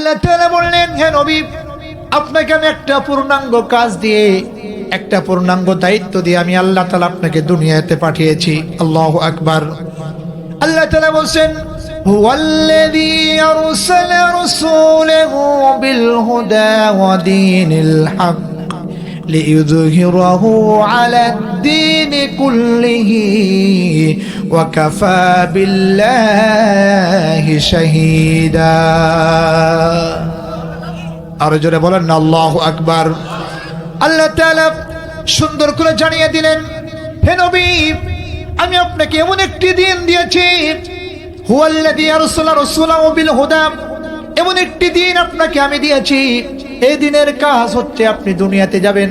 আল্লাহ তাআলা বললেন, হে নবী, আপনাকে আমি একটা পূর্ণাঙ্গ কাজ দিয়ে, একটা পূর্ণাঙ্গ দায়িত্ব দিয়ে আমি আল্লাহ তাআলা আপনাকে দুনিয়াতে পাঠিয়েছি। আল্লাহু আকবার। আল্লাহ তাআলা বলছেন, হুয়াল্লাযী আরসালা রাসূলাহু বিল হুদা ওয়া দীনিল হক লিইয়ুযহিরাহু আলাদ-দীনি কুল্লিহি ওয়া কাফা বিল্লাহি শাহীদা। আর জোরে বলেন না আল্লাহু আকবার। আল্লাহ তাআলা সুন্দর করে জানিয়ে দিলেন, হে নবী, আমি আপনাকে এমন একটি দিন দিয়েছি, হুয়াল্লাযী আরসালা রাসূলাহু বিল হুদা, এমন একটি দিন আপনাকে আমি দিয়েছি। এই দিনের কাজ হচ্ছে আপনি দুনিয়াতে যাবেন,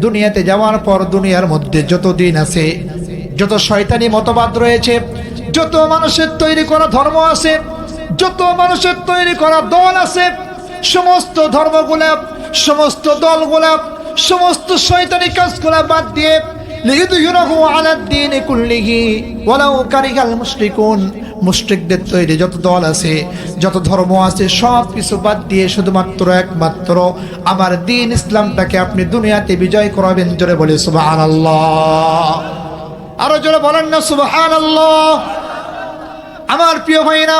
দুনিয়াতে যাওয়ার পর দুনিয়ার মধ্যে যত দিন আছে, যত শয়তানি মতবাদ রয়েছে, যত মানুষের তৈরি করা ধর্ম আছে, যত মানুষের তৈরি করা দল আছে, সমস্ত ধর্মগুলা, সমস্ত দলগুলা, সমস্ত শয়তানি কাজগুলা বাদ দিয়ে লিইয়ুযহিরাহু আলাদ-দীনি কুল্লিহি ওয়ালাউ কারিহাল মুশরিকুন, মুশরিকদের তৈরি যত দল আছে, যত ধর্ম আছে, সব কিছু বাদ দিয়ে শুধুমাত্র একমাত্র আমার দ্বীন ইসলামটাকে আপনি দুনিয়াতে বিজয় করাবেন। জোরে বলে সুবহানাল্লাহ। আরো জোরে বলেন না সুবহানাল্লাহ। আমার প্রিয় ভাইরা,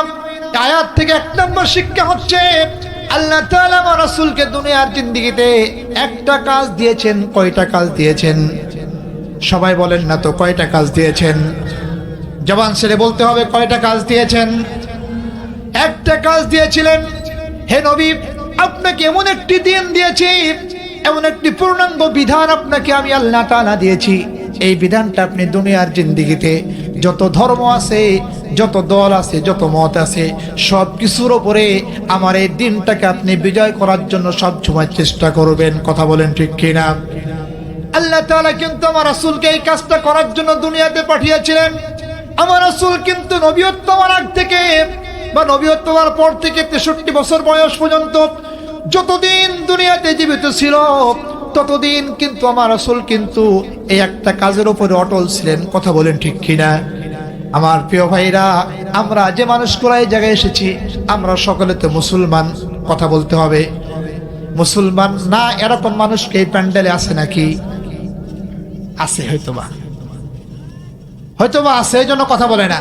আয়াত থেকে এক নম্বর শিক্ষা হচ্ছে, আল্লাহ তাআলা আমার রাসূলকে দুনিয়ার জিন্দেগিতে একটা কাজ দিয়েছেন। কয়টা কাজ দিয়েছেন? সবাই বলেন না তো, কয়টা কাজ দিয়েছেন? জবান ছেড়ে বলতে হবে, কয়টা কাজ দিয়েছেন? একটা কাজ দিয়েছিলেন। হে নবী, আপনাকে এমন একটি দিন দিয়েছি, এমন একটি পূর্ণাঙ্গ বিধান আপনাকে আমি আল্লাহ তাআলা দিয়েছি। এই বিধানটা আপনি দুনিয়ার জিন্দেগিতে যত ধর্ম আছে, যত দল আছে, যত মত আছে, সব কিছুর উপরে আমার এই দিনটাকে আপনি বিজয় করার জন্য সবসময় চেষ্টা করবেন। কথা বলেন ঠিক কিনা? আল্লাহ তাআলা কিন্তু আমার রাসূলকে এই কাজটা করার জন্য দুনিয়াতে পাঠিয়েছিলেন। আমার রাসূল কিন্তু নবীয়ত্ব হওয়ার আগ থেকে বা নবীয়ত্ব হওয়ার পর থেকে 63 বছর বয়স পর্যন্ত যতদিন দুনিয়াতে জীবিত ছিল, ততদিন কিন্তু আমার রাসূল কিন্তু এই একটা কাজের উপরে অটল ছিলেন। কথা বলেন ঠিক কিনা? আমার প্রিয় ভাইরা, আমরা যে মানুষগুলো এই জায়গায় এসেছি, আমরা সকলে তো মুসলমান। কথা বলতে হবে, মুসলমান না এরকম মানুষকে এই প্যান্ডেলে আছে নাকি? আছে, হয়তোবা আছে, এই জন্য কথা বলে না।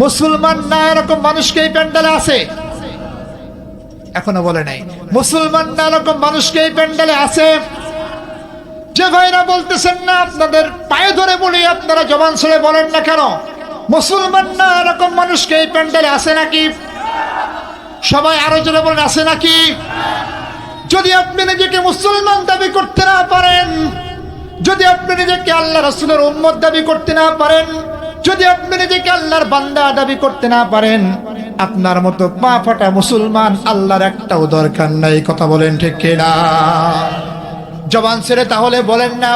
মুসলমান না এরকম মানুষকে এই প্যান্ডেলে আছে? এখনো বলে নাই। মুসলমান না এরকম মানুষকে এই প্যান্ডেলে আছে? যে ভাইরা বলতেছেন না, আপনাদের পায়ে ধরে বলি, আপনারা জবান ছেড়ে বলেন না কেন, মুসলমান না এরকম মানুষকে এই প্যান্ডেলে আছে নাকি? সবাই আরো জোরে বলেন, আছে নাকি? যদি আপনি নিজেকে মুসলমান দাবি করতে না পারেন, যদি আপনি নিজেকে আল্লাহ রাসূলের উম্মত দাবি করতে না পারেন, যদি আপনি নিজেকে আল্লাহর বান্দা দাবি করতে না পারেন, আপনার মতো পা ফাটা মুসলমান আল্লাহর একটাও দরকার নাই। কথা বলেন ঠিক কিনা? জবান ছেড়ে তাহলে বলেন না,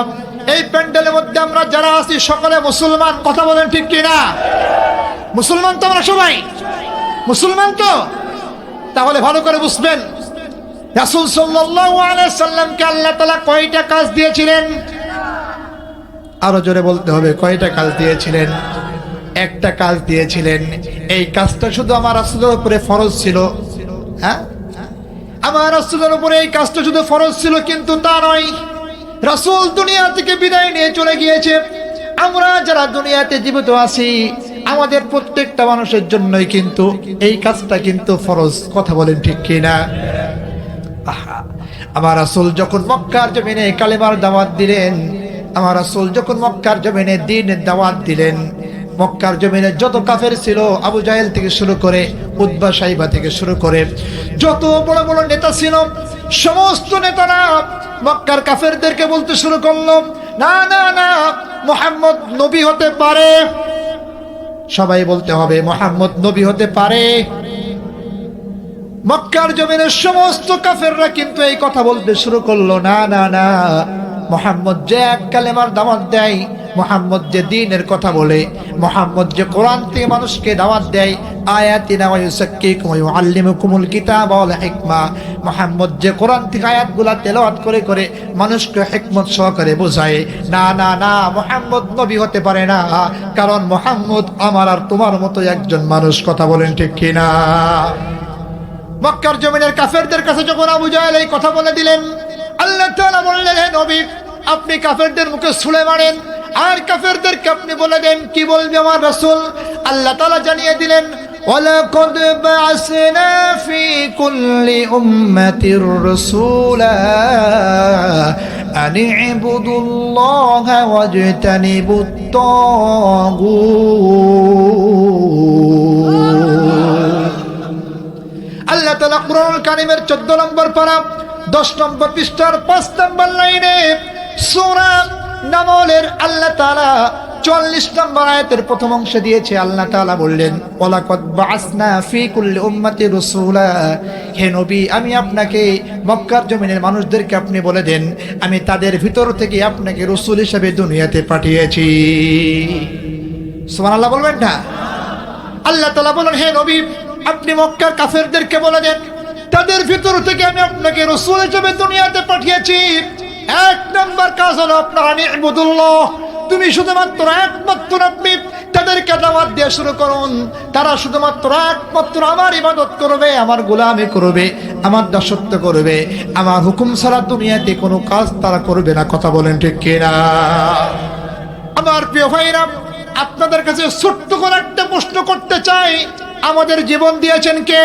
এই প্যান্ডেলের মধ্যে আমরা যারা আছি সকলে মুসলমান। কথা বলেন ঠিক কিনা? মুসলমান তো আমরা সবাই, মুসলমান তো। তাহলে ভালো করে বুঝবেন, রাসূল সাল্লাল্লাহু আলাইহি সাল্লামকে আল্লাহ তাআলা কয়টা কাজ দিয়েছিলেন? আরো জোরে বলতে হবে, কয়টা কাজ দিয়েছিলেন? একটা কাজ দিয়েছিলেন। এই কাজটা শুধু আমার রাসূলের উপরে ফরজ ছিল। হ্যাঁ, আমার রাসূলের উপরে এই কাজটা শুধু ফরজ ছিল, কিন্তু তা নয়। রাসূল দুনিয়া থেকে বিদায় নিয়ে চলে গিয়েছে। আমরা যারা দুনিয়াতে জীবিত আছি, আমাদের প্রত্যেকটা মানুষের জন্যই কিন্তু এই কাজটা কিন্তু ফরজ। কথা বলেন ঠিক কিনা? আমার রাসূল যখন মক্কার জমিনে কালেমার দাওয়াত দিলেন, আমার রাসূল যখন মক্কার জমিনে দ্বীনের দাওয়াত দিলেন, মক্কার জমিনে যত কাফের ছিল, আবু জাহেল থেকে শুরু করে উতবা সাইবা থেকে শুরু করে যত বড় বড় নেতা ছিল, সমস্ত নেতারা মক্কার কাফেরদেরকে বলতে শুরু করলো, না না না, মুহাম্মদ নবী হতে পারে। সবাই বলতে হবে, মুহাম্মদ নবী হতে পারে। মক্কার জমিনের সমস্ত কাফেররা কিন্তু এই কথা বলতে শুরু করলো, না না না, মুহাম্মদ যে এক কালেমার দাওয়াত দেয়, মুহাম্মদ যে দ্বীনের কথা বলে, মুহাম্মদ যে কোরআন থেকে মানুষকে দাওয়াত দেয়, আয়াতিনা ওয়া ইউযাক্কিকুম ওয়া ইউআল্লিমুকুমুল কিতাবা ওয়াল হিকমা, মুহাম্মদ যে কোরআন থেকে আয়াতগুলো তেলাওয়াত করে করে মানুষকে হিকমত সহকারে বোঝায়, না না না, মুহাম্মদ নবী হতে পারে না, কারণ মুহাম্মদ আমার আর তোমার মতো একজন মানুষ। কথা বলেন ঠিক কিনা? মক্কার জমিনের কাফেরদের কাছে যখন আবু জাহেল এই কথা বলে দিলেন, আল্লাহ তাআলা বললেন, হে নবী, আপনি কাফেরদের মুখে ছুঁড়ে মারেন আর কাফেরদেরকে আপনি বলে দেন কি বলবে আমার রাসূল। আল্লাহ তাআলা জানিয়ে দিলেন, ওয়ালাকাদ বা'আসনা ফি কুল্লি উম্মাতির রাসূলা আন ইবুদুল্লাহা ওয়াজতানিবুত তাগুত। আল্লাহ তাআলা কুরআনুল কারীমের 14 নম্বর পারা 10 নম্বর পৃষ্ঠার 5 নম্বর লাইনে সূরা নামলের আল্লাহ তাআলা 44 নম্বর আয়াতের প্রথম অংশে দিয়েছে। আল্লাহ তাআলা বললেন, ওয়ালাকাদ বা'আসনা ফি কুল্লি উম্মাতি রাসূলা, হে নবী, আমি আপনাকে মক্কার জমিনের মানুষদেরকে আপনি বলে দেন আমি তাদের ভিতর থেকে আপনাকে রাসূল হিসেবে দুনিয়াতে পাঠিয়েছি। সুবহানাল্লাহ বলবেন না? আল্লাহ তাআলা বলেন, হে নবী, আপনি মক্কার কাফেরদেরকে বলে দেন তাদের ভিতর থেকে আমি আপনাকে রাসূল হিসেবে দুনিয়াতে পাঠিয়েছি। এক নম্বর কাজ হলো আপনারা ইবুদুল্লাহ, তুমি শুধুমাত্র একমাত্র আপনি তাদেরকে দাওয়াত দিয়ে শুরু করুন। তারা শুধুমাত্র একমাত্র আমার ইবাদত করবে, আমার গোলামি করবে, আমার দাসত্ব করবে, আমার হুকুম ছাড়া দুনিয়াতে কোনো কাজ তারা করবে না। কথা বলেন ঠিক কিনা? আমার প্রিয় ভাইরা, আপনাদের কাছে ছোট্ট করে একটা প্রশ্ন করতে চাই, আমাদের জীবন দিয়েছেন কে?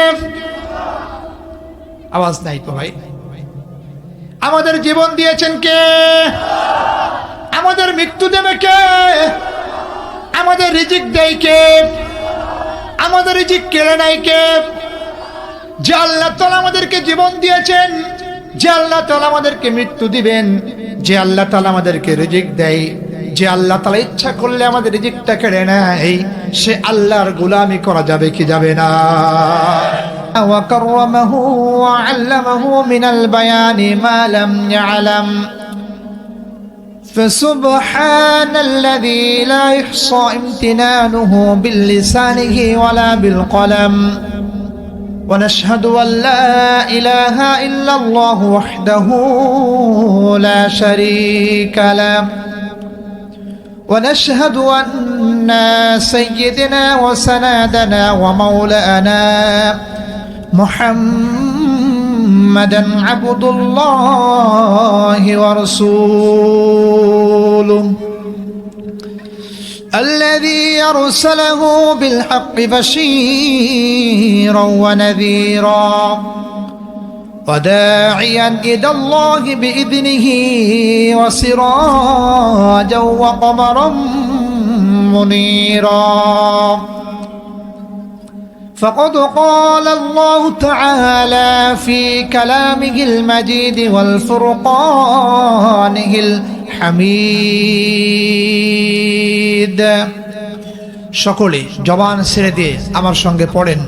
আওয়াজ নাই তো ভাই। আমাদের জীবন দিয়েছেন কে? আমাদের মৃত্যু দেবে কে? আমাদের রিজিক দেয় কে? আমাদের রিজিক কেড়ে নেয় কে? যে আল্লাহ তাআলা আমাদেরকে জীবন দিয়েছেন, যে আল্লাহ তাআলা আমাদেরকে মৃত্যু দিবেন, যে আল্লাহ তাআলা আমাদেরকে রিজিক দেয়, যে আল্লাহ তাআলা ইচ্ছা করলে আমাদের রিজিকটা কেড়ে নেয়, সে আল্লাহর গোলামি করা যাবে কি যাবে না? وكرمه وعلمه من البيان ما لم يعلم فسبحان الذي لا يحصى امتنانه باللسانه ولا بالقلم ونشهد أن لا إله إلا الله وحده لا شريك له ونشهد أن سيدنا وسندنا ومولانا محمدا عبد الله ورسوله الذي أرسله بالحق بشيرا ونذيرا وداعيا إلى الله بإذنه وسراجا وقمرا منيرا فقد قال الله تعالى في كلامه المجيد والفرقانه الحميد সকলে জবান ছেড়ে দিয়ে আমার সঙ্গে পড়েন,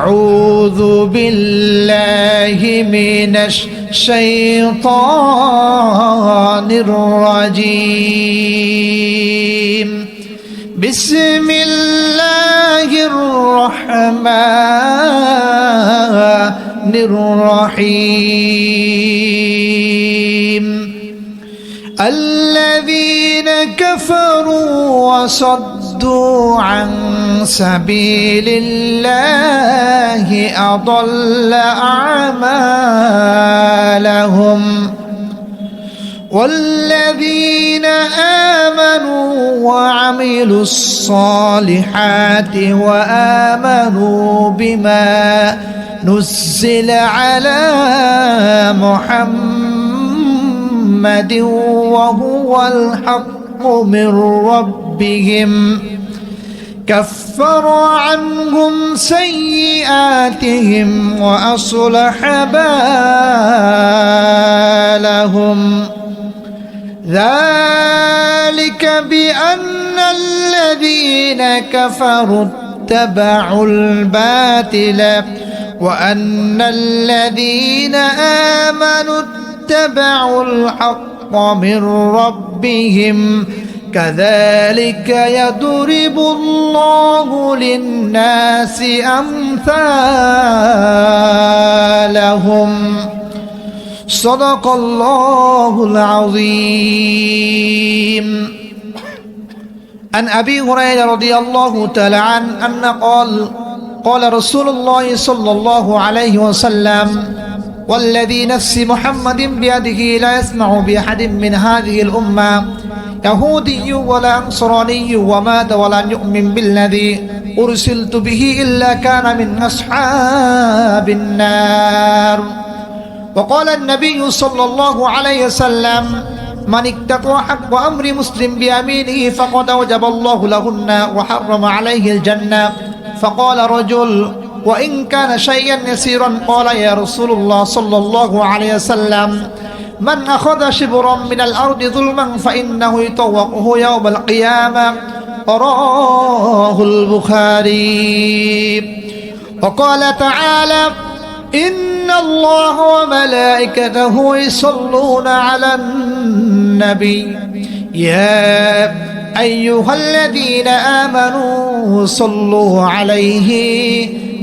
আউযু বিল্লাহি মিনাশ শাইতানির রাজীম বিসমিল্লাহির রহমানির রহিম الذين كفروا وصدوا عن سبيل الله أضل أعمالهم والذين آمنوا وعملوا الصالحات وآمنوا بما نزل على محمد وهو الحق من ربهم كفر عنهم سيئاتهم وأصلح بالهم ذلك بأن الذين كفروا اتبعوا الباطل وأن الذين آمنوا اتبعوا الحق من ربهم كذلك يضرب الله للناس أمثالهم صدق الله العظيم عن أبي هريرة رضي الله تعالى عنه أن قال قال رسول الله صلى الله عليه وسلم والذي نفس محمد بيده لا يسمع بأحد من هذه الأمة يهودي ولا نصراني ومات ولم يؤمن بالذي أرسلت به إلا كان من أصحاب النار. وقال النبي صلى الله عليه وسلم من اتقى حق أمر مسلم بيمينه فقد وجب الله له النار وحرم عليه الجنة. فقال رجل وإن كان شيئا يسيرا قال يا رسول الله صلى الله عليه وسلم من أخذ شبرا من الأرض ظلما فإنه يطوقه يوم القيامة. رواه البخاري. وقال تعالى إن الله وملائكته يصلون على النبي يا أيها الذين آمنوا صلوا عليه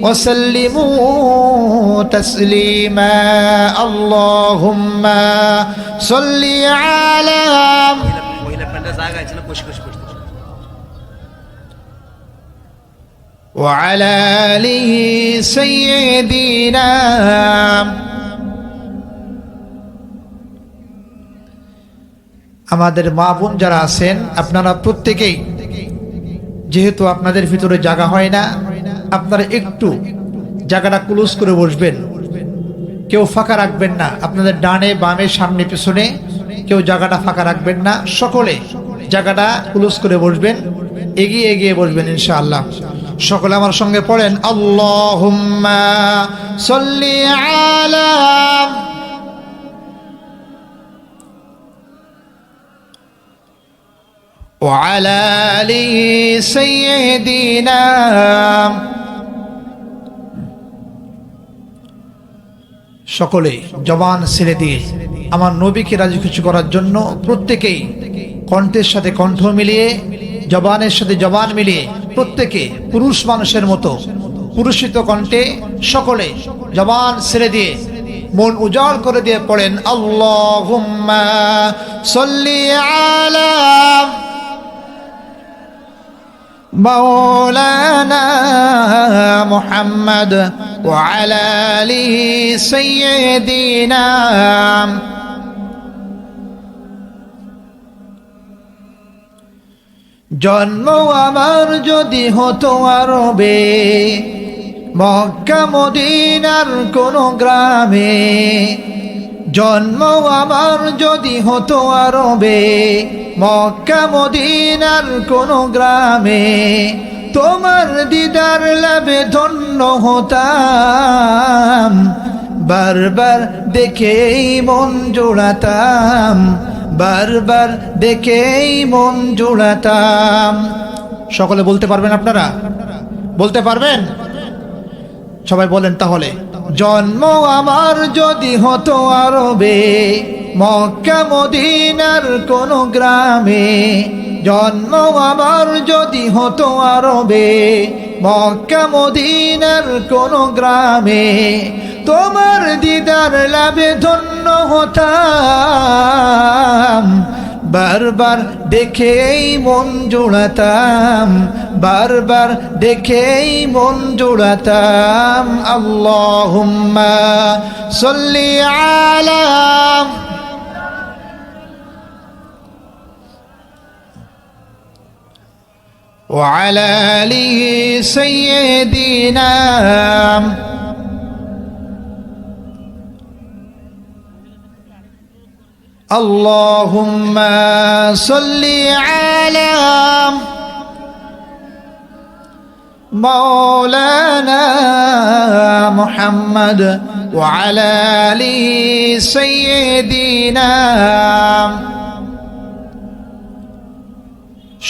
وسلموا تسليما. اللهم صل على وعلى آله سيدنا. আমাদের মা বোন যারা আছেন আপনারা প্রত্যেকেই, যেহেতু আপনাদের ভিতরে জায়গা হয় না, আপনারা একটু জায়গাটা ক্লোজ করে বসবেন, কেউ ফাঁকা রাখবেন না। আপনাদের ডানে বামে সামনে পিছনে কেউ জায়গাটা ফাঁকা রাখবেন না, সকলে জায়গাটা ক্লোজ করে বসবেন, এগিয়ে এগিয়ে বসবেন ইনশাআল্লাহ। সকলে আমার সঙ্গে পড়েন আল্লাহুম্মা সাল্লি আলা ওয়া আলা আলি সাইয়্যিদিনা। সকলে জবান ছেড়ে দিয়ে আমার নবীকে রাজি খুশি করার জন্য প্রত্যেকেই কণ্ঠের সাথে কণ্ঠ মিলিয়ে, জবানের সাথে জবান মিলিয়ে, প্রত্যেকে পুরুষ মানুষের মতো পুরুষিত কণ্ঠে সকলে জবান ছেড়ে দিয়ে মন উজাড় করে দিয়ে পড়েন আল্লাহুম্মা সাল্লি আলা মাওলানা মুহাম্মদ ওয়া আলা আলি সাইয়্যিদিনা। জন্ম আমার যদি হতো আরবে, মক্কা মদিনার কোন গ্রামে, জন্ম আমার যদি হতো আরবে, মক্কা মদিনার কোন গ্রামে, তোমার দিদার লাভে ধন্য হতাম, বারবার দেখেই মন জোড়াতাম, বারবার দেখেই মন জোড়াতাম। সকলে বলতে পারবেন? আপনারা বলতে পারবেন? সবাই বলেন তাহলে। জন্ম আমার যদি হতো আরবে, মক্কা মদিনার কোন গ্রামে, জন্ম আমার যদি হতো আরবে, মক্কা মদিনার কোন গ্রামে, তোমার দিদার লাভে ধন্য হতাম, বারবার দেখেই মন জোড়াতাম, বারবার দেখেই মন জোড়াতাম। আল্লাহুম্মা সাল্লি আলা ওয়া আলা আলি সাইয়্যিদিনা। اللهم صل على مولانا محمد وعلى آل سيدنا।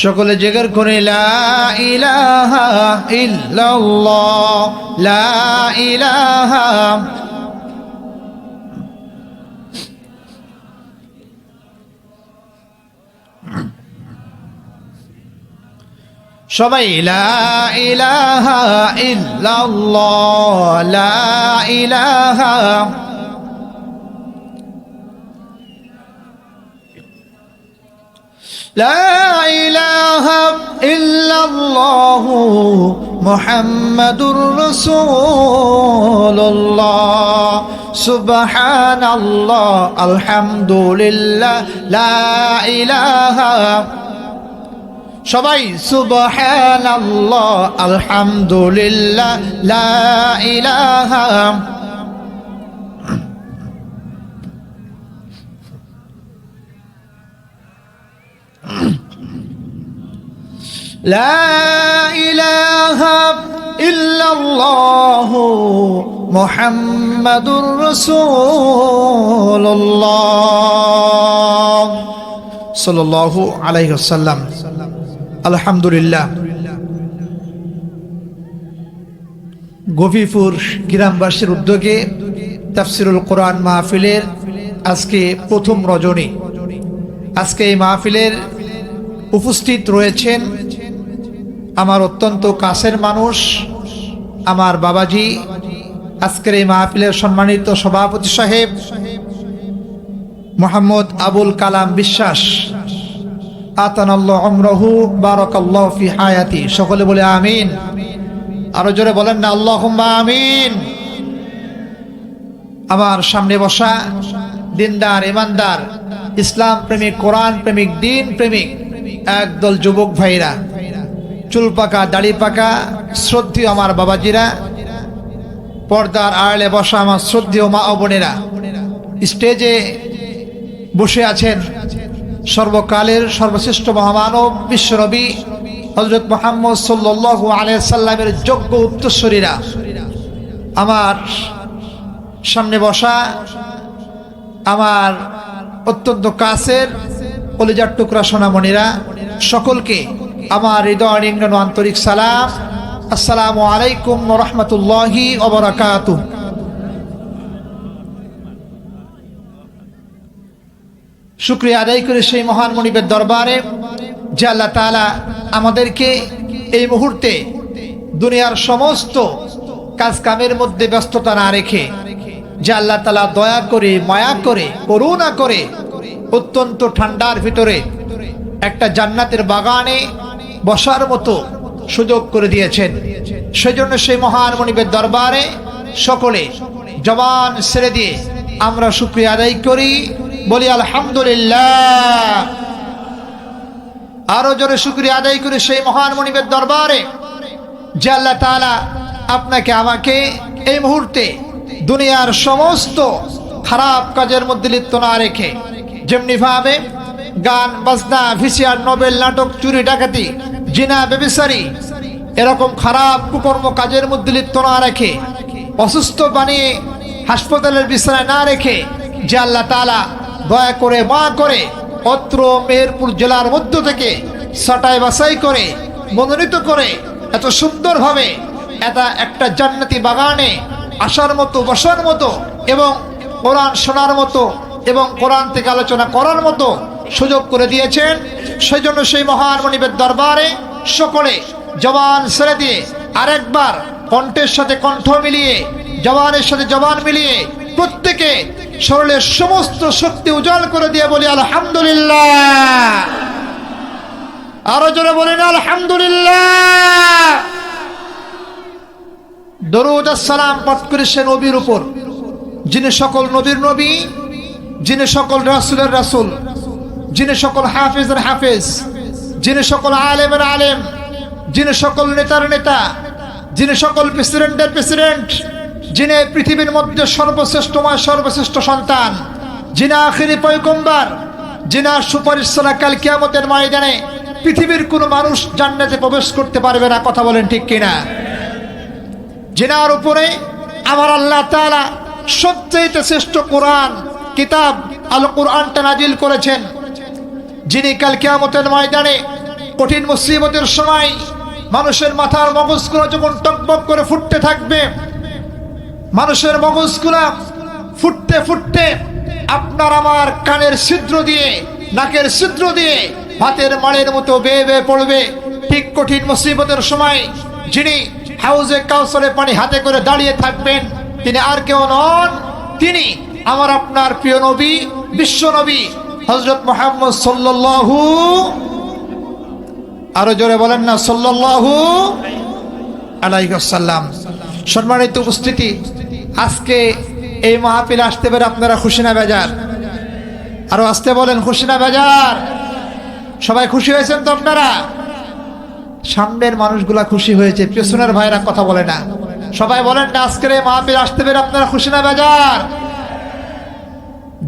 সকলে জিকির করে লা ইলাহা ইল্লাল্লাহ, লা ইলাহা সবাই লা ইলাহা ইল্লাল্লাহ, লা ইলাহা لا إله إلا الله মুহাম্মাদুর রাসূলুল্লাহ সুবহানাল্লাহ আলহামদুলিল্লাহ লা ইলাহা সবাই সুবহানাল্লাহ আলহামদুলিল্লাহ লা ইলাহা লা ইলাহা ইল্লাল্লাহ মুহাম্মাদুর রাসূলুল্লাহ সাল্লাল্লাহু আলাইহি ওয়াসাল্লাম। আলহামদুলিল্লাহ। গফিপুর গ্রামবাসীর উদ্যোগে তাফসিরুল কোরআন মাহফিলের আজকে প্রথম রজনী। আজকে এই মাহফিলের উপস্থিত রয়েছেন আমার অত্যন্ত কাছের মানুষ, আমার বাবাজি, আজকের এই মাহফিলের সম্মানিত সভাপতি সাহেব মোহাম্মদ আবুল কালাম বিশ্বাস, আতানাল্লাহু উমরাহু বারাকাল্লাহু ফি হায়াতি। সকলে বলে আমিন। আরো জোরে বলেন না আল্লাহুম্মা আমিন। আমার সামনে বসা দিনদার, ইমানদার, ইসলাম প্রেমিক, কোরআন প্রেমিক, দিন প্রেমিক একদল যুবক ভাইরা, চুল পাকা দাড়ি পাকা শ্রদ্ধেয় আমার বাবাজিরা, পর্দার আড়ালে বসা আমার শ্রদ্ধেয় মা ও বোনেরা, স্টেজে বসে আছেন সর্বকালের সর্বশ্রেষ্ঠ মহামানব বিশ্বনবী হযরত মুহাম্মদ সাল্লাল্লাহু আলাইহি সাল্লামের যোগ্য উত্তরসূরিরা, আমার সামনে বসা আমার অত্যন্ত কাছের কলিজার টুকরা সোনামণিরা, সকলকে আমার হৃদয় নিংড়ানো আন্তরিক সালাম। আসসালামু আলাইকুম ওয়া রাহমাতুল্লাহি ওয়া বারাকাতুহু। শুকরিয়া আদায় করে সেই মহান মনিবের দরবারে যে আল্লাহ তাআলা আমাদেরকে এই মুহূর্তে দুনিয়ার সমস্ত কাজ কামের মধ্যে ব্যস্ততা না রেখে, যে আল্লাহ তাআলা দয়া করে, মায়া করে, করুণা করে অত্যন্ত ঠান্ডার ভিতরে একটা জান্নাতের বাগানে বসার মতো সুযোগ করে দিয়েছেন। সেজন্য সেই মহান মনিবের দরবারে সকলে জবান ছেড়ে দিয়ে আমরা শুকরিয়া আদায় করি, বলি আলহামদুলিল্লাহ। আরো জোরে শুকরিয়া আদায় করি সেই মহান মনিবের দরবারে যে আল্লাহ তাআলা আপনাকে আমাকে এই মুহূর্তে দুনিয়ার সমস্ত খারাপ কাজের মধ্যে লিপ্ত না রেখে, যেমনি ভাবে গান বাজনা, ভিসিআর, নোবেল, নাটক, চুরি ডাকাতি, জিনা, ব্যভিচারী এরকম খারাপ কুকর্ম কাজের মধ্যে লিপ্ত না রেখে, অসুস্থ বানিয়ে হাসপাতালের বিছানায় না রেখে, যে আল্লাহ তাআলা দয়া করে, মা করে অত্র মেহেরপুর জেলার মধ্য থেকে ছাঁটাই বাছাই করে মনোনীত করে এত সুন্দরভাবে একটা জান্নাতি বাগানে আসার মতো, বসার মতো এবং কোরআন শোনার মতো এবং কোরআন থেকে আলোচনা করার মতো সুযোগ করে দিয়েছেন। সেই জন্য সেই মহান মনিবের দরবারে সকলে জবান ছেড়ে দিয়ে আরেকবার কণ্ঠের সাথে কণ্ঠ মিলিয়ে, জবানের সাথে জবান মিলিয়ে প্রত্যেকে শরীরের সমস্ত শক্তি উজাড় করে দিয়ে বলি আলহামদুলিল্লাহ। আরো জোরে বলেন আলহামদুলিল্লাহ। দরুদ আর সালাম পাঠ করে সে নবীর উপর, যিনি সকল নবীর নবী, যিনি সকল রাসূলের রাসূল, যিনি সকল হাফেজের হাফেজ, যিনি সকল আলেমের আলেম, যিনি সকল নেতার নেতা, যিনি সকল প্রেসিডেন্টের প্রেসিডেন্ট, যিনি পৃথিবীর মধ্যে সর্বশ্রেষ্ঠময় সর্বশ্রেষ্ঠ সন্তান, যিনি আখিরি পয়গম্বর, যিনার সুপারিশ ছাড়া কাল কিয়ামতের ময়দানে পৃথিবীর কোনো মানুষ জান্নাতে প্রবেশ করতে পারবে না। কথা বলেন ঠিক কিনা? যিনার উপরে আমার আল্লাহ তাআলা সবচেয়ে শ্রেষ্ঠ কোরআন কিতাব আল কোরআনটা নাজিল করেছেন, যিনি কাল কিয়ামতের ময়দানে কঠিন মুসিবতের সময় মানুষের মাথার মগজগুলো যখন টকবক করে ফুটতে থাকবে, মানুষের মগজগুলো ফুটতে ফুটতে আপনার আমার কানের ছিদ্র দিয়ে, নাকের ছিদ্র দিয়ে ভাতের মাড়ের মতো বেয়ে বেয়ে পড়বে। ঠিক কঠিন মুসিবতের সময় যিনি হাউজে কাউসারে পানি হাতে করে দাঁড়িয়ে থাকবেন, তিনি আর কেউ নন, তিনি আমার আপনার প্রিয় নবী, বিশ্ব নবী হযরত মুহাম্মদ সাল্লাল্লাহু, আরো জোরে বলেন না সাল্লাল্লাহু আলাইহি ওয়াসাল্লাম। সম্মানিত উপস্থিতি, আজকে এই মাহফিলে আসতে পেরে আপনারা খুশি না বেজার? আরো আসতে বলেন, খুশি না বেজার? সবাই খুশি হয়েছেন তো আপনারা? সামনের মানুষগুলা খুশি হয়েছে, পেছনের ভাইরা কথা বলে না। সবাই বলেন না, আজকের এই মাহফিল আসতে পেরে আপনারা খুশি না বেজার?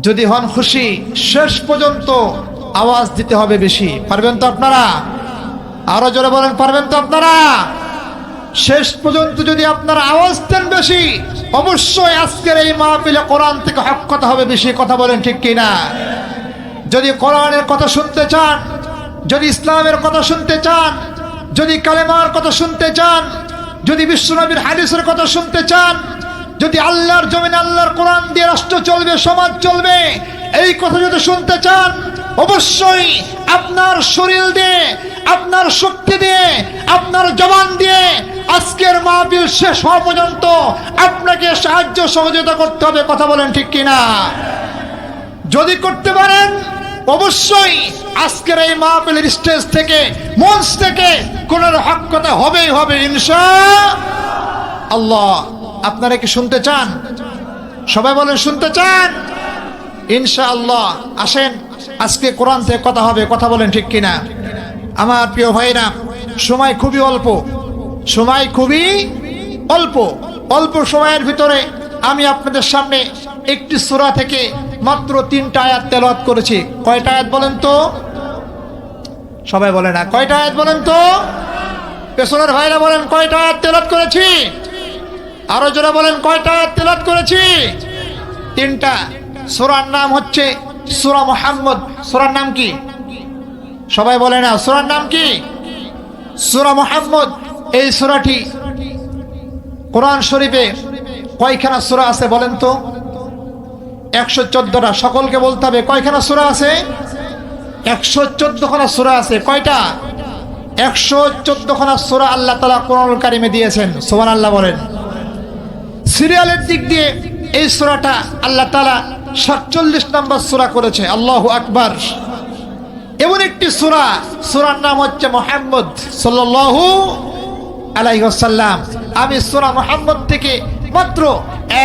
যদি হন খুশি, শেষ পর্যন্ত আওয়াজ দিতে হবে বেশি। পারবেন তো আপনারা? আরো জোরে বলেন, পারবেন তো আপনারা? শেষ পর্যন্ত যদি আপনারা আওয়াজ দেন বেশি, অবশ্যই আজকের এই মাহফিলে কোরআন থেকে হক কথা হবে বেশি। কথা বলেন ঠিক কিনা? যদি কোরআনের কথা শুনতে চান, যদি ইসলামের কথা শুনতে চান, যদি কালেমার কথা শুনতে চান, যদি বিশ্বনবীর হাদিসের কথা শুনতে চান, যদি আল্লাহর জমিনে আল্লাহর কোরআন দিয়ে রাষ্ট্র চলবে, সমাজ চলবে, এই কথা যদি শুনতে চান, অবশ্যই আপনার শরীর দিয়ে, আপনার শক্তি দিয়ে, আপনার জবান দিয়ে আজকের মাহফিল শেষ হওয়া পর্যন্ত আপনাকে সাহায্য সহযোগিতা করতে হবে। কথা বলেন ঠিক কিনা? যদি করতে পারেন, অবশ্যই আজকের এই মাহফিলের স্টেজ থেকে, মঞ্চ থেকে কোরআনের হক কথা হবেই হবে ইনশাআল্লাহ। আপনারা কি শুনতে চান? সবাই বলেন, শুনতে চান? ইনশাআল্লাহ আসেন, আজকে কোরআন থেকে কথা হবে। কথা বলেন ঠিক কিনা? আমার প্রিয় ভাইরা, সময় খুবই অল্প, সময় খুবই অল্প। অল্প সময়ের ভিতরে আমি আপনাদের সামনে একটি সূরা থেকে মাত্র 3টা আয়াত তেলাওয়াত করেছি। কয়টা আয়াত বলেন তো? সবাই বলে না, কয়টা আয়াত বলেন তো? পেছনের ভাইরা বলেন, কয়টা আয়াত তেলাওয়াত করেছি? আরো জোরে বলেন, কয়টা আয়াত তেলাওয়াত করেছি? 3টা। সূরার নাম হচ্ছে সূরা মুহাম্মদ। সূরার নাম কি? সবাই বলে না, সূরার নাম কি? সূরা মুহাম্মদ। এই সূরাটি কোরআন শরীফে কয়খানা সূরা আছে বলেন তো? 114টা। সকলকে বলতে হবে, কয়খানা সূরা আছে? 114 খানা সূরা আছে। কয়টা? 114 খানা সূরা আল্লাহ তাআলা কোরআনুল কারীমে দিয়েছেন। সুবহানাল্লাহ বলেন। সিরিয়ালের দিক দিয়ে এই সূরাটা আল্লাহ তাআলা 47 নম্বর সূরা করেছে। আল্লাহু আকবার। এমন একটি সূরা, সূরার নাম হচ্ছে মুহাম্মদ সাল্লাল্লাহু আলাইহি ওয়াসাল্লাম। আমি সূরা মুহাম্মদ থেকে মাত্র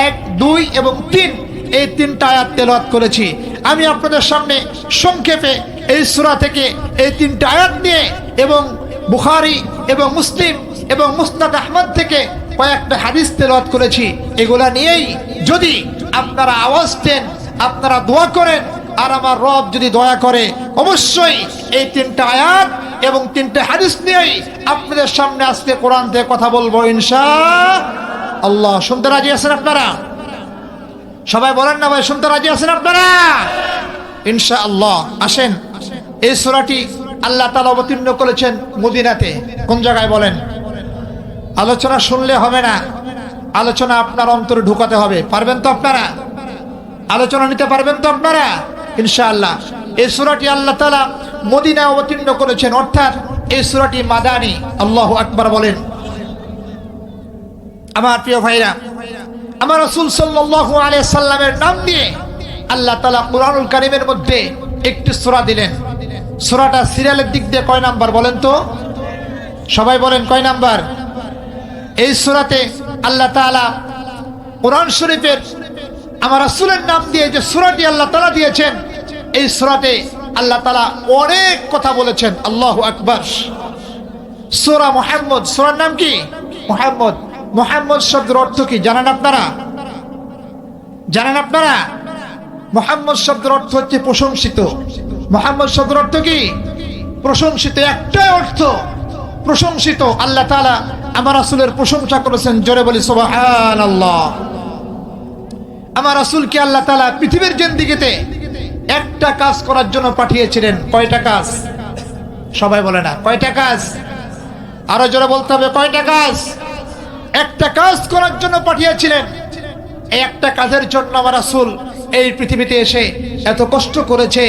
1, 2 এবং 3 এই 3টা আয়াত তেলাওয়াত করেছি। আমি আপনাদের সামনে সংক্ষেপে এই সূরা থেকে এই 3টা আয়াত নিয়ে এবং বুখারী এবং মুসলিম এবং মুসনাদ আহমদ থেকে কয়েকটা হাদিস তেলাওয়াত করেছি। এগুলা নিয়েই যদি আপনারা আওয়াজ দেন, আপনারা দোয়া করেন, আর আমার রব যদি দয়া করে, অবশ্যই এই 3টা আয়াত এবং 3টা হাদিস নিয়েই আপনাদের সামনে আজকে কোরআন থেকে কথা বলবো ইনশাআল্লাহ। শুনতে রাজি আছেন আপনারা? সবাই বলেন না ভাই, শুনতে রাজি আছেন আপনারা? ইনশাআল্লাহ আসেন। এই সূরাটি আল্লাহ তাআলা অবতীর্ণ করেছেন মদিনাতে। কোন জায়গায় বলেন? আলোচনা শুনলে হবে না, আলোচনা আপনার অন্তরে ঢুকাতে হবে। পারবেন তো আপনারা? আলোচনা নিতে পারবেন তো আপনারা? ইনশাআল্লাহ। এই সূরাটি আল্লাহ তাআলা মদিনায় অবতীর্ণ করেছেন, অর্থাৎ এই সূরাটি মাদানী। আল্লাহু আকবার বলেন। আমার প্রিয় ভাইরা, আমার রাসূল সাল্লাল্লাহু আলাইহি সাল্লামের নাম দিয়ে আল্লাহ তাআলা কোরআনুল কারীমের মধ্যে একটি সূরা দিলেন। সূরাটা সিরিয়ালের দিক দিয়ে কয় নাম্বার বলেন তো? সবাই বলেন, কয় নাম্বার? এই সূরাতে আল্লাহ তাআলা কোরআন শরীফের আমার রাসূলের নাম দিয়ে যে সূরাটি আল্লাহ তাআলা দিয়েছেন, এই সূরাতে আল্লাহ তাআলা অনেক কথা বলেছেন। আল্লাহু আকবার। সূরা মুহাম্মদ, সূরার নাম কি? মুহাম্মদ। মুহাম্মদ শব্দের অর্থ কি জানেন আপনারা? জানেন আপনারা? মুহাম্মদ শব্দের অর্থ হচ্ছে প্রশংসিত। মুহাম্মদ শব্দের অর্থ কি? প্রশংসিত। একটাই অর্থ, প্রশংসিত। আল্লাহ তাআলা আমার রাসূলের প্রশংসা করেছেন। জোরে বলি সুবহানাল্লাহ। আমার রাসূলকে আল্লাহ তাআলা পৃথিবীর জিন্দেগিতে একটা কাজ করার জন্য পাঠিয়েছিলেন। কয়টা কাজ? সবাই বলে না, কয়টা কাজ? আরো জোরে বলতে হবে, কয়টা কাজ? একটা কাজ করার জন্য পাঠিয়েছিলেন। এই একটা কাজের জন্য আমার রাসূল এই পৃথিবীতে এসে এত কষ্ট করেছে,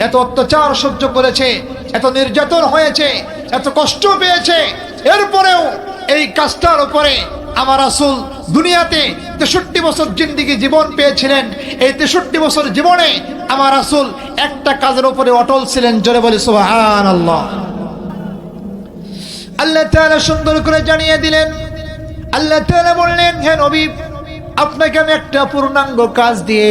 এত অত্যাচার সহ্য করেছে, এত নির্যাতন হয়েছে, এত কষ্ট পেয়েছে। এরপরেও এই কাজটার উপরে আমার রাসূল দুনিয়াতে 63 বছর জিন্দেগি জীবন পেয়েছিলেন। এই 63 বছর জীবনে আমার রাসূল একটা কাজের উপরে অটল ছিলেন। জোরে বলি সুবহানাল্লাহ। আল্লাহ তাআলা সুন্দর করে জানিয়ে দিলেন, আল্লাহ তাআলা বললেন, হে নবী, আপনাকে আমি একটা পূর্ণাঙ্গ কাজ দিয়ে,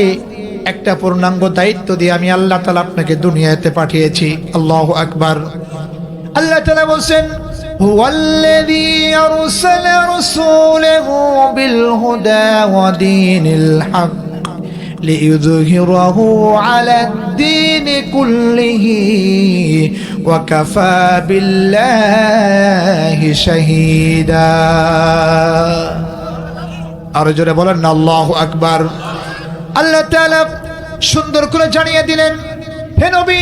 একটা পূর্ণাঙ্গ দায়িত্ব দিয়ে আমি আল্লাহ তাআলা আপনাকে দুনিয়াতে পাঠিয়েছি। আল্লাহু আকবার। আল্লাহ তাআলা বলেন, হুয়াল্লাযী আরসালা রাসূলাহু বিল হুদা ওয়া দীনিল হক লিইয়ুযহিরাহু আলাদ-দীনি কুল্লিহি ওয়া কাফা বিল্লাহি শাহীদা। আর জোরে বলেন না আল্লাহু আকবার। আল্লাহ তাআলা সুন্দর করে জানিয়ে দিলেন, হে নবী,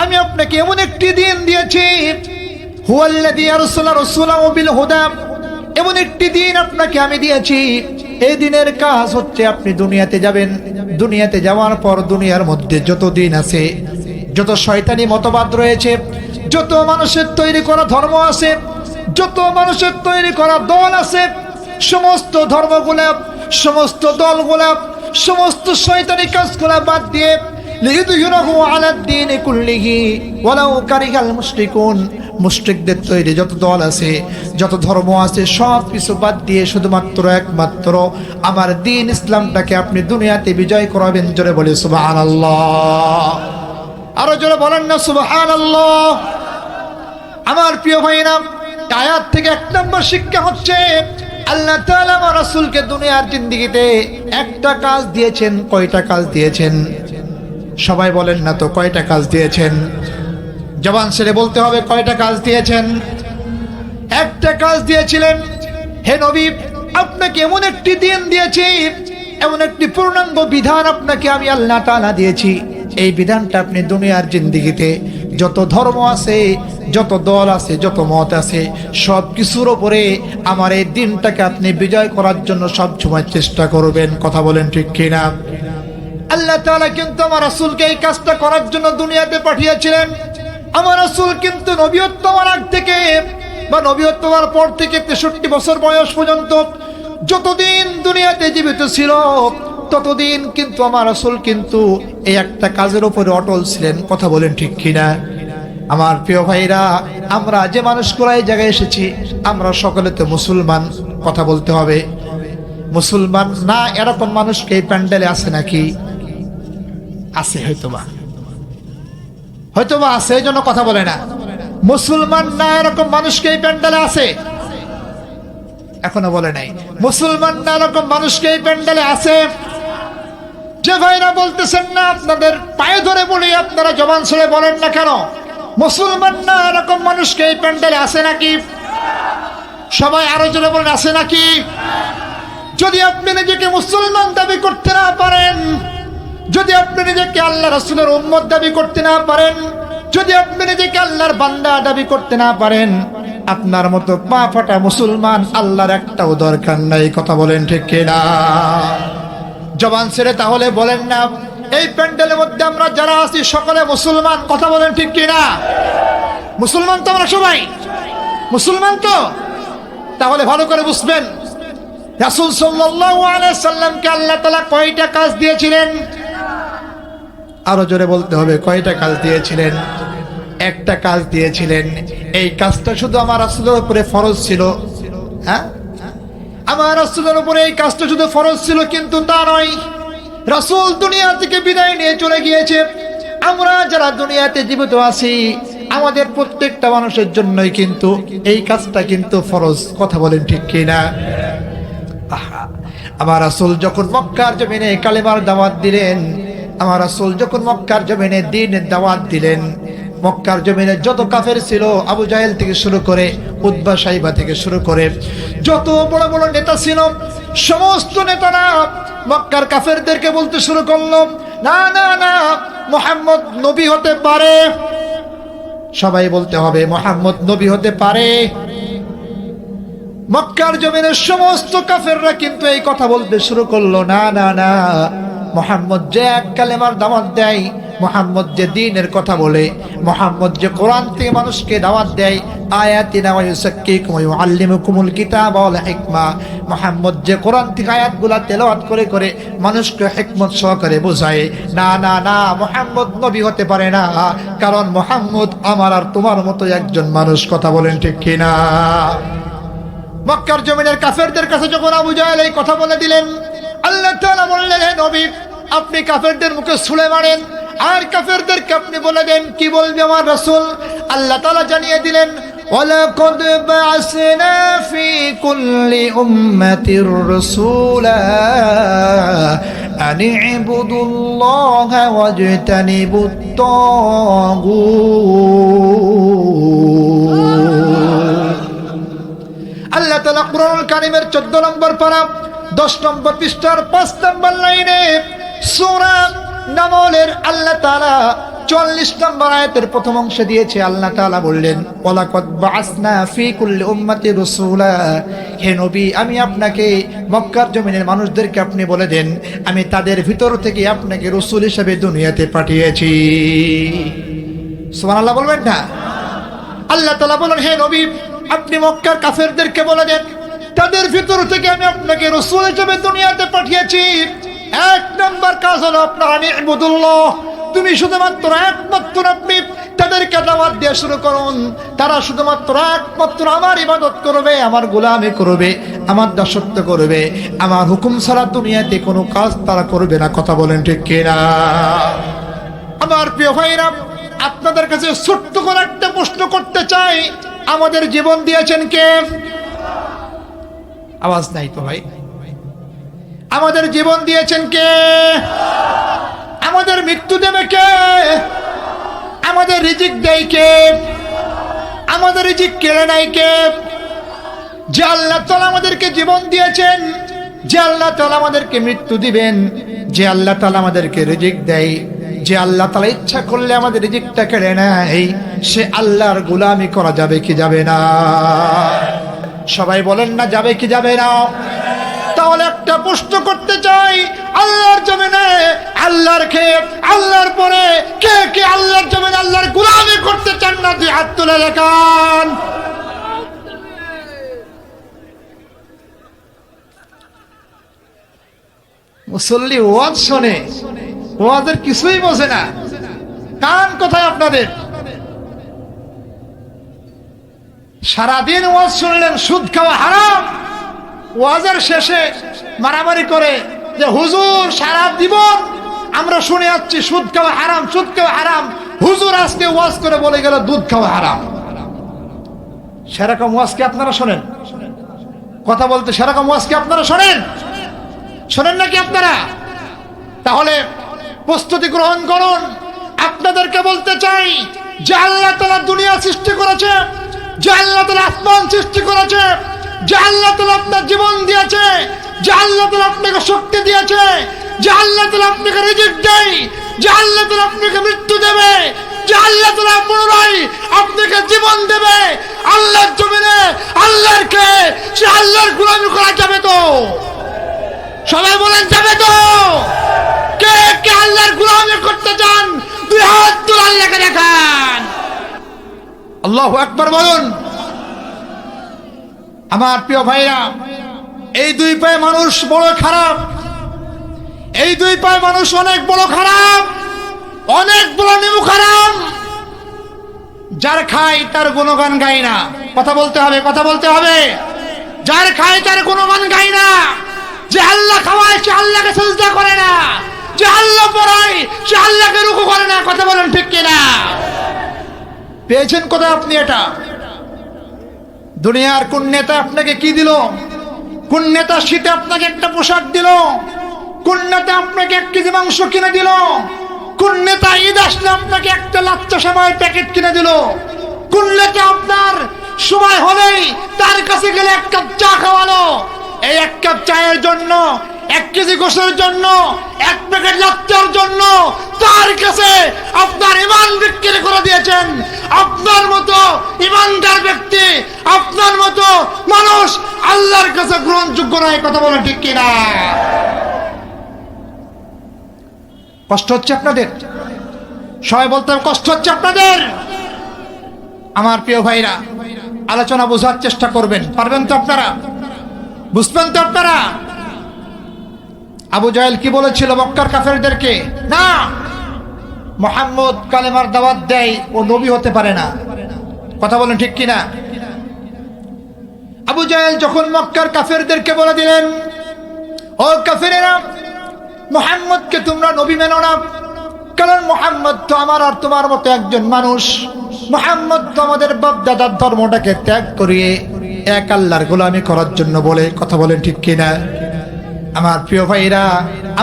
আমি আপনাকে এমন একটি দিন দিয়েছি, হুয়াল্লাযী আরসালা রাসূলাহু বিল হুদা, এমন একটি দিন আপনাকে আমি দিয়েছি। এই দিনের কাজ হচ্ছে আপনি দুনিয়াতে যাবেন, দুনিয়াতে যাওয়ার পর দুনিয়ার মধ্যে যত দিন আছে, যত শয়তানি মতবাদ রয়েছে, যত মানুষের তৈরি করা ধর্ম আছে, যত মানুষের তৈরি করা দল আছে, সমস্ত ধর্মগুলা, সমস্ত দলগুলা, সমস্ত শয়তানি কাজগুলা বাদ দিয়ে লিইয়ুযহিরাহু আলাদ-দীনি কুল্লিহি ওয়ালাউ কারিহাল মুশরিকুন, মুশরিকদের তৈরি যত দল আছে, যত ধর্ম আছে, সব কিছু বাদ দিয়ে শুধুমাত্র একমাত্র আমার দ্বীন ইসলামটাকে আপনি দুনিয়াতে বিজয় করাবেন। জোরে বলে সুবহানাল্লাহ। আরো জোরে বলেন না সুবহানাল্লাহ। আমার প্রিয় ভাইরা, আয়াত থেকে এক নম্বর শিক্ষা হচ্ছে, আল্লাহ তাআলা আমার রাসূলকে দুনিয়ার জিন্দেগিতে একটা কাজ দিয়েছেন। কয়টা কাজ দিয়েছেন? সবাই বলেন না তো, কয়টা কাজ দিয়েছেন? জবান ছেড়ে বলতে হবে, কয়টা কাজ দিয়েছেন? একটা কাজ দিয়েছিলেন। হে নবী, আপনাকে এমন একটি দিন দিয়েছি, এমন একটি পূর্ণাঙ্গ বিধান আপনাকে আমি আল্লাহ তাআলা দিয়েছি। এই বিধানটা আপনি দুনিয়ার জিন্দেগিতে যত ধর্ম আছে, যত দল আছে, যত মত আছে, সব কিছুর উপরে আমার এই দিনটাকে আপনি বিজয় করার জন্য সব সময় চেষ্টা করবেন। কথা বলেন ঠিক কিনা? আল্লাহ তাআলা কিন্তু আমার রাসূলকে এই কাজটা করার জন্য দুনিয়াতে পাঠিয়েছিলেন। আমার রাসূল কিন্তু নবীয়ত্ব হওয়ার আগ থেকে বা নবীয়ত্ব হওয়ার পর থেকে 63 বছর বয়স পর্যন্ত যতদিন দুনিয়াতে জীবিত ছিল, ততদিন কিন্তু আমার রাসূল কিন্তু এই একটা কাজের উপরে অটল ছিলেন। কথা বলেন ঠিক কিনা? আমার প্রিয় ভাইরা, আমরা যে মানুষগুলো এই জায়গায় এসেছি, আমরা সকলে তো মুসলমান। কথা বলতে হবে, মুসলমান না এরকম মানুষকে এই প্যান্ডেলে আছে নাকি? আছে, হয়তোবা আছে, এই জন্য কথা বলে না। মুসলমান না এরকম মানুষকে এই প্যান্ডেলে আছে? এখনো বলে নাই। মুসলমান না এরকম মানুষকে এই প্যান্ডেলে আছে? যে ভাইরা বলতেছেন না, আপনাদের পায়ে ধরে বলি, আপনারা জবান ছেড়ে বলেন না কেন, মুসলমান না এরকম মানুষকে এই প্যান্ডেলে আছে নাকি? সবাই আরো জোরে বলেন, আছে নাকি? যদি আপনি নিজেকে মুসলমান দাবি করতে না পারেন, যদি আপনি নিজেকে আল্লাহ রাসূলের উম্মত দাবি করতে না পারেন, যদি আপনি নিজেকে আল্লাহর বান্দা দাবি করতে না পারেন, আপনার মতো পা ফাটা মুসলমান আল্লাহর একটাও দরকার নাই। কথা বলেন ঠিক কিনা? জবান ছেড়ে তাহলে বলেন না, এই প্যান্ডেলের মধ্যে আমরা যারা আছি সকলে মুসলমান। কথা বলেন ঠিক কিনা? মুসলমান তো আমরা সবাই, মুসলমান তো। তাহলে ভালো করে বুঝবেন, রাসূল সাল্লাল্লাহু আলাইহি সাল্লামকে আল্লাহ তাআলা কয়টা কাজ দিয়েছিলেন? আরো জোরে বলতে হবে, কয়টা কাজ দিয়েছিলেন? একটা কাজ দিয়েছিলেন। এই কাজটা শুধু আমার রাসূলের উপরে ফরজ ছিল। হ্যাঁ, আমার রাসূলের উপরে এই কাজটা শুধু ফরজ ছিল, কিন্তু তা নয়। রাসূল দুনিয়া থেকে বিদায় নিয়ে চলে গিয়েছে। আমরা যারা দুনিয়াতে জীবিত আছি, আমাদের প্রত্যেকটা মানুষের জন্যই কিন্তু এই কাজটা কিন্তু ফরজ। কথা বলেন ঠিক কিনা? আমার রাসূল যখন মক্কার জমিনে কালেমার দাওয়াত দিলেন, আমার রাসূল যখন মক্কার জমিনে দ্বীনের দাওয়াত দিলেন, মক্কার জমিনে যত কাফের ছিল, আবু জাহেল থেকে শুরু করে উতবা সাইবা থেকে শুরু করে যত বড় বড় নেতা ছিল, সমস্ত নেতারা মক্কার কাফেরদেরকে বলতে শুরু করলো, না না না, মুহাম্মদ নবী হতে পারে। সবাই বলতে হবে, মুহাম্মদ নবী হতে পারে। মক্কার জমিনের সমস্ত কাফেররা কিন্তু এই কথা বলতে শুরু করলো, না না না, মুহাম্মদ যে এক কালেমার দাওয়াত দেয়, মুহাম্মদ যে দ্বীনের কথা বলে, মুহাম্মদ যে কোরআন থেকে মানুষকে দাওয়াত দেয়, আয়াতিনা ওয়া ইউযাক্কিকুম ওয়া ইউআল্লিমুকুমুল কিতাবা ওয়াল হিকমা, মুহাম্মদ যে কোরআন থেকে আয়াতগুলা তেলাওয়াত করে করে মানুষকে হিকমত সহকারে বোঝায়, না না না, মুহাম্মদ নবী হতে পারে না, কারণ মুহাম্মদ আমার আর তোমার মতো একজন মানুষ। কথা বলেন ঠিক কিনা? মক্কার জমিনের কাফেরদের কাছে যখন আবু জাহেল এই কথা বলে দিলেন, আল্লাহ তাআলা বললেন, হে নবী, আপনি কাফেরদের মুখে ছুঁড়ে মারেন আর কাফেরদেরকে আপনি বলে দেন। কি বলবে আমার রাসূল? আল্লাহ তাআলা জানিয়ে দিলেন, ওয়ালাকাদ বা'আসনা ফি কুল্লি উম্মাতির রাসূলা আন ইবুদুল্লাহা ওয়াজতানিবুত তাগুত। আল্লাহ তাআলা কুরআনুল কারীমের 14 নম্বর পারা 10 নম্বর পৃষ্ঠার 5 নম্বর লাইনে সূরা নামলের আল্লাহ তাআলা 44 নম্বর আয়াতের প্রথম অংশে দিয়েছে। আল্লাহ তাআলা বললেন, ওয়ালাকাদ বা'আসনা ফি কুল্লি উম্মাতি রাসূলা, হে নবী, আমি আপনাকে মক্কার জমিনের মানুষদেরকে আপনি বলে দেন, আমি তাদের ভিতর থেকে আপনাকে রাসূল হিসেবে দুনিয়াতে পাঠিয়েছি। সুবহানাল্লাহ বলবেন না? আল্লাহ তাআলা বলেন, হে নবী, আপনি মক্কার কাফেরদেরকে বলে দেন, তাদের ভিতর থেকে আমি আপনাকে রাসূল হিসেবে দুনিয়াতে পাঠিয়েছি। এক নম্বর কাজ হলো আপনার ইবুদুল্লাহ, তুমি শুধুমাত্র একমাত্র আপনি তাদেরকে দাওয়াত দিয়ে শুরু করুন। তারা শুধুমাত্র একমাত্র আমার ইবাদত করবে, আমার গোলামি করবে, আমার দাসত্ব করবে, আমার হুকুম ছাড়া দুনিয়াতে কোনো কাজ তারা করবে না। কথা বলেন ঠিক কিনা? আমার প্রিয় ভাইরা, আপনাদের কাছে ছোট্ট করে একটা প্রশ্ন করতে চাই, আমাদের জীবন দিয়েছেন কে? আওয়াজ নাই তো ভাই। আমাদের জীবন দিয়েছেন কে? আমাদের মৃত্যু দেবে কে? আমাদের রিজিক দেয় কে? আমাদের রিজিক কেড়ে নেয় কে? যে আল্লাহ তাআলা আমাদেরকে জীবন দিয়েছেন, যে আল্লাহ তাআলা আমাদেরকে মৃত্যু দিবেন, যে আল্লাহ তাআলা আমাদেরকে রিজিক দেয়, যে আল্লাহ তাআলা ইচ্ছা করলে আমাদের রিজিকটা কেড়ে নেয়, সে আল্লাহর গোলামি করা যাবে কি যাবে না? সবাই বলেন না, যাবে কি যাবে না? তাহলে একটা প্রশ্ন করতে চাই, আল্লাহর জমিনে আল্লাহর খেয়ে আল্লাহর পরে কে কে আল্লাহর জমিনে আল্লাহর গোলামি করতে চান না? দুই হাত তুলে দেখান। মুসল্লি ওয়াজ শোনে, ওয়াজের কিছুই বোঝে না, কান কোথায় আপনাদের? সারাদিন ওয়াজ শুনলেন, সুদ খাওয়া হারাম, ওয়াজের শেষে মারামারি করে যে হুজুর সারা জীবন আমরা শুনে যাচ্ছি সুদ খাওয়া হারাম, সুদ খাওয়া হারাম, হুজুর আজকে ওয়াজ করে বলে গেল দুধ খাওয়া হারাম। সেরকম ওয়াজ কি আপনারা শোনেন? কথা বলতে সেরকম ওয়াজ কি আপনারা শোনেন? শোনেন নাকি আপনারা? তাহলে প্রস্তুতি গ্রহণ করুন। আপনাদেরকে বলতে চাই, যে আল্লাহ তাআলা দুনিয়া সৃষ্টি করেছে, যে আল্লাহ তাআলা আসমান সৃষ্টি করেছে, যে আল্লাহ তাআলা আপনার জীবন দিয়েছে, যে আল্লাহ তাআলা আপনাকে শক্তি দিয়েছে, যে আল্লাহ তাআলা আপনাকে রিজিক দেয়, যে আল্লাহ তাআলা আপনাকে মৃত্যু দেবে, যে আল্লাহ তাআলা পুনরায় আপনাকে জীবন দেবে, আল্লাহর জমিনে আল্লাহর কে সে আল্লাহর গোলামি করা যাবে তো? সবাই বলেন, যাবে তো? কে কে আল্লাহর গোলামি করতে চান? দুই হাত তুলে আল্লাহকে দেখান। আল্লাহু আকবার বলুন। আমার প্রিয় ভাইরা, এই দুই পায়ে মানুষ বড় খারাপ, এই দুই পায়ে মানুষ অনেক বড় খারাপ, অনেক বড় নিমু খারাপ। যার খায় তার গুণগান গায় না। কথা বলতে হবে, কথা বলতে হবে। যার খায় তার গুণগান গায় না। যে আল্লাহ খাওয়ায় সে আল্লাহকে সিজদা করে না, যে আল্লাহ পড়ায় সে আল্লাহকে রুকু করে না। কথা বলেন ঠিক কিনা? পেয়েছেন কোথায় আপনি এটা? দুনিয়ার কোন নেতা আপনাকে কি দিল? কোন নেতা শীতে আপনাকে একটা পোশাক দিল? কোন নেতা আপনাকে 1 কেজি মাংস কিনে দিল? কোন নেতা ঈদ আসলে আপনাকে একটা লাচ্চা সেমাইয়ের প্যাকেট কিনে দিল? কোন নেতা আপনার সময় হলেই তার কাছে গেলে 1 কাপ চা খাওয়ালো? এই 1 কাপ চায়ের জন্য, 1 কেজি গোশের জন্য, 1 প্যাকেট লাচ্চার জন্য তার কাছে আপনার ঈমান বিক্রি করে দিয়েছেন। আপনার মতো ঈমানদার ব্যক্তি, আপনার মতো মানুষ আল্লাহর কাছে গ্রহণযোগ্য নয়। কথা বলেন ঠিক কিনা? কষ্ট হচ্ছে আপনাদের? সবাই বলতে কষ্ট হচ্ছে আপনাদের? আমার প্রিয় ভাইরা, আলোচনা বোঝার চেষ্টা করবেন। পারবেন তো আপনারা? বুঝবেন তো আপনারা? আবু জাহেল কি বলেছিল মক্কার কাফেরদেরকে? না, মুহাম্মদ কালেমার দাওয়াত দেয়, ও নবী হতে পারে না। কথা বলেন ঠিক কিনা? আবু জাহেল যখন মক্কার কাফেরদেরকে বলে দিলেন, ও কাফেরেরা, মুহাম্মদকে তোমরা নবী মেনো না, কারণ মুহাম্মদ তো আমার আর তোমার মতো একজন মানুষ। মুহাম্মদ তো আমাদের বাপ দাদার ধর্মটাকে ত্যাগ করিয়ে এক আল্লাহর গোলামি করার জন্য বলে। কথা বলেন ঠিক কিনা? আমার প্রিয় ভাইরা,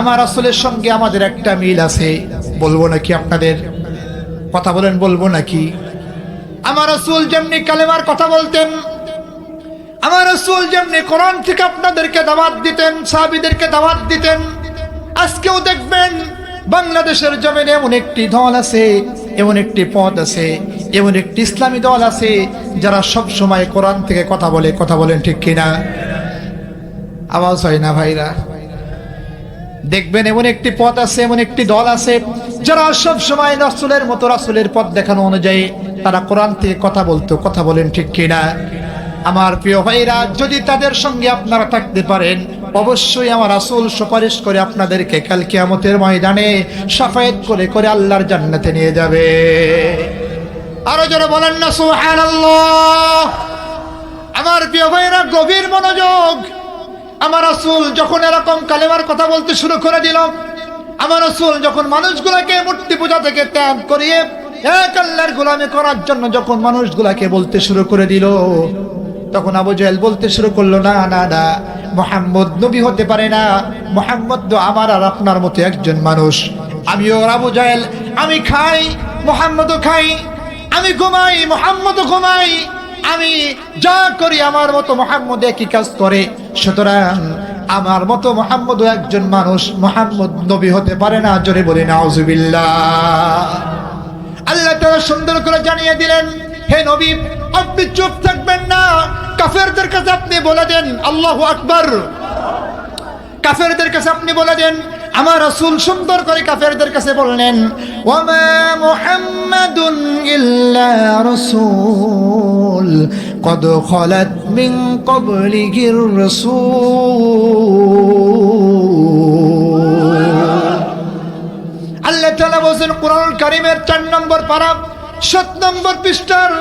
আমার রাসূলের সঙ্গে আমাদের একটা মিল আছে, বলবো নাকি আপনাদের? কথা বলেন, বলবো নাকি? আমার রাসূল যেমনি কালেমার কথা বলতেন, আমার রাসূল যেমনি কোরআন থেকে আপনাদেরকে দাওয়াত দিতেন, সাহাবীদেরকে দাওয়াত দিতেন, আজকেও দেখবেন বাংলাদেশের জমিনে এমন একটি দল আছে, এমন একটি পথ আছে, এমন একটি ইসলামী দল আছে যারা সব সময় কোরআন থেকে কথা বলে। কথা বলেন ঠিক কিনা? আওয়াজ হয় না ভাইরা? দেখবেন এমন একটি পথ আছে, এমন একটি দল আছে যারা সব সময় রাসূলের মতো, রাসূলের পথ দেখানো অনুযায়ী তারা কোরআন থেকে কথা বলতো। কথা বলেন ঠিক কিনা? আমার প্রিয় ভাইরা, যদি তাদের সঙ্গে আপনারা থাকতে পারেন, অবশ্যই আমার রাসূল সুপারিশ করে আপনাদেরকে কাল কিয়ামতের ময়দানে শাফায়াত করে করে আল্লাহর জান্নাতে নিয়ে যাবে। আরো জোরে বলেন না সুবহানাল্লাহ। আমার প্রিয় ভাইরা, গভীর মনোযোগ। আমার রাসূল যখন এরকম কালেমার কথা বলতে শুরু করে দিল, আমার রাসূল যখন মানুষগুলোকে মূর্তি পূজা থেকে ত্যাগ করিয়ে এক আল্লাহর গোলামি করার জন্য যখন মানুষগুলোকে বলতে শুরু করে দিল, তখন আবু জাহেল বলতে শুরু করলো, না না না, মুহাম্মদ নবী হতে পারে না, মুহাম্মদ তো আমার আর আপনার মতো একজন মানুষ। আমিও আবু জাহেল, আমি খাই, মুহাম্মদও খাই, আমি ঘুমাই, মুহাম্মদও ঘুমাই, আমি যা করি আমার মতো মুহাম্মদ একই কাজ করে, সুতরাং আমার মতো মুহাম্মদও একজন মানুষ, মুহাম্মদ নবী হতে পারে না। জোরে বলি নাউজুবিল্লাহ। আল্লাহ তাআলা সুন্দর করে জানিয়ে দিলেন, হে নবী, আপনি চুপ থাকবেন না, কাফেরদের কাছে আপনি বলে দেন আল্লাহু আকবার। কাফেরদের কাছে আপনি বলে দেন, আমার রাসূল সুন্দর করে কাফেরদের কাছে বললেন, ওয়ামা মুহাম্মাদুন ইল্লা রাসূল কদ খালাত মিন ক্বাবলিহির রাসূল। আল্লাহ তাআলা বলেন কুরআনুল কারীমের 4 নম্বর পারা 7 নম্বর পৃষ্ঠার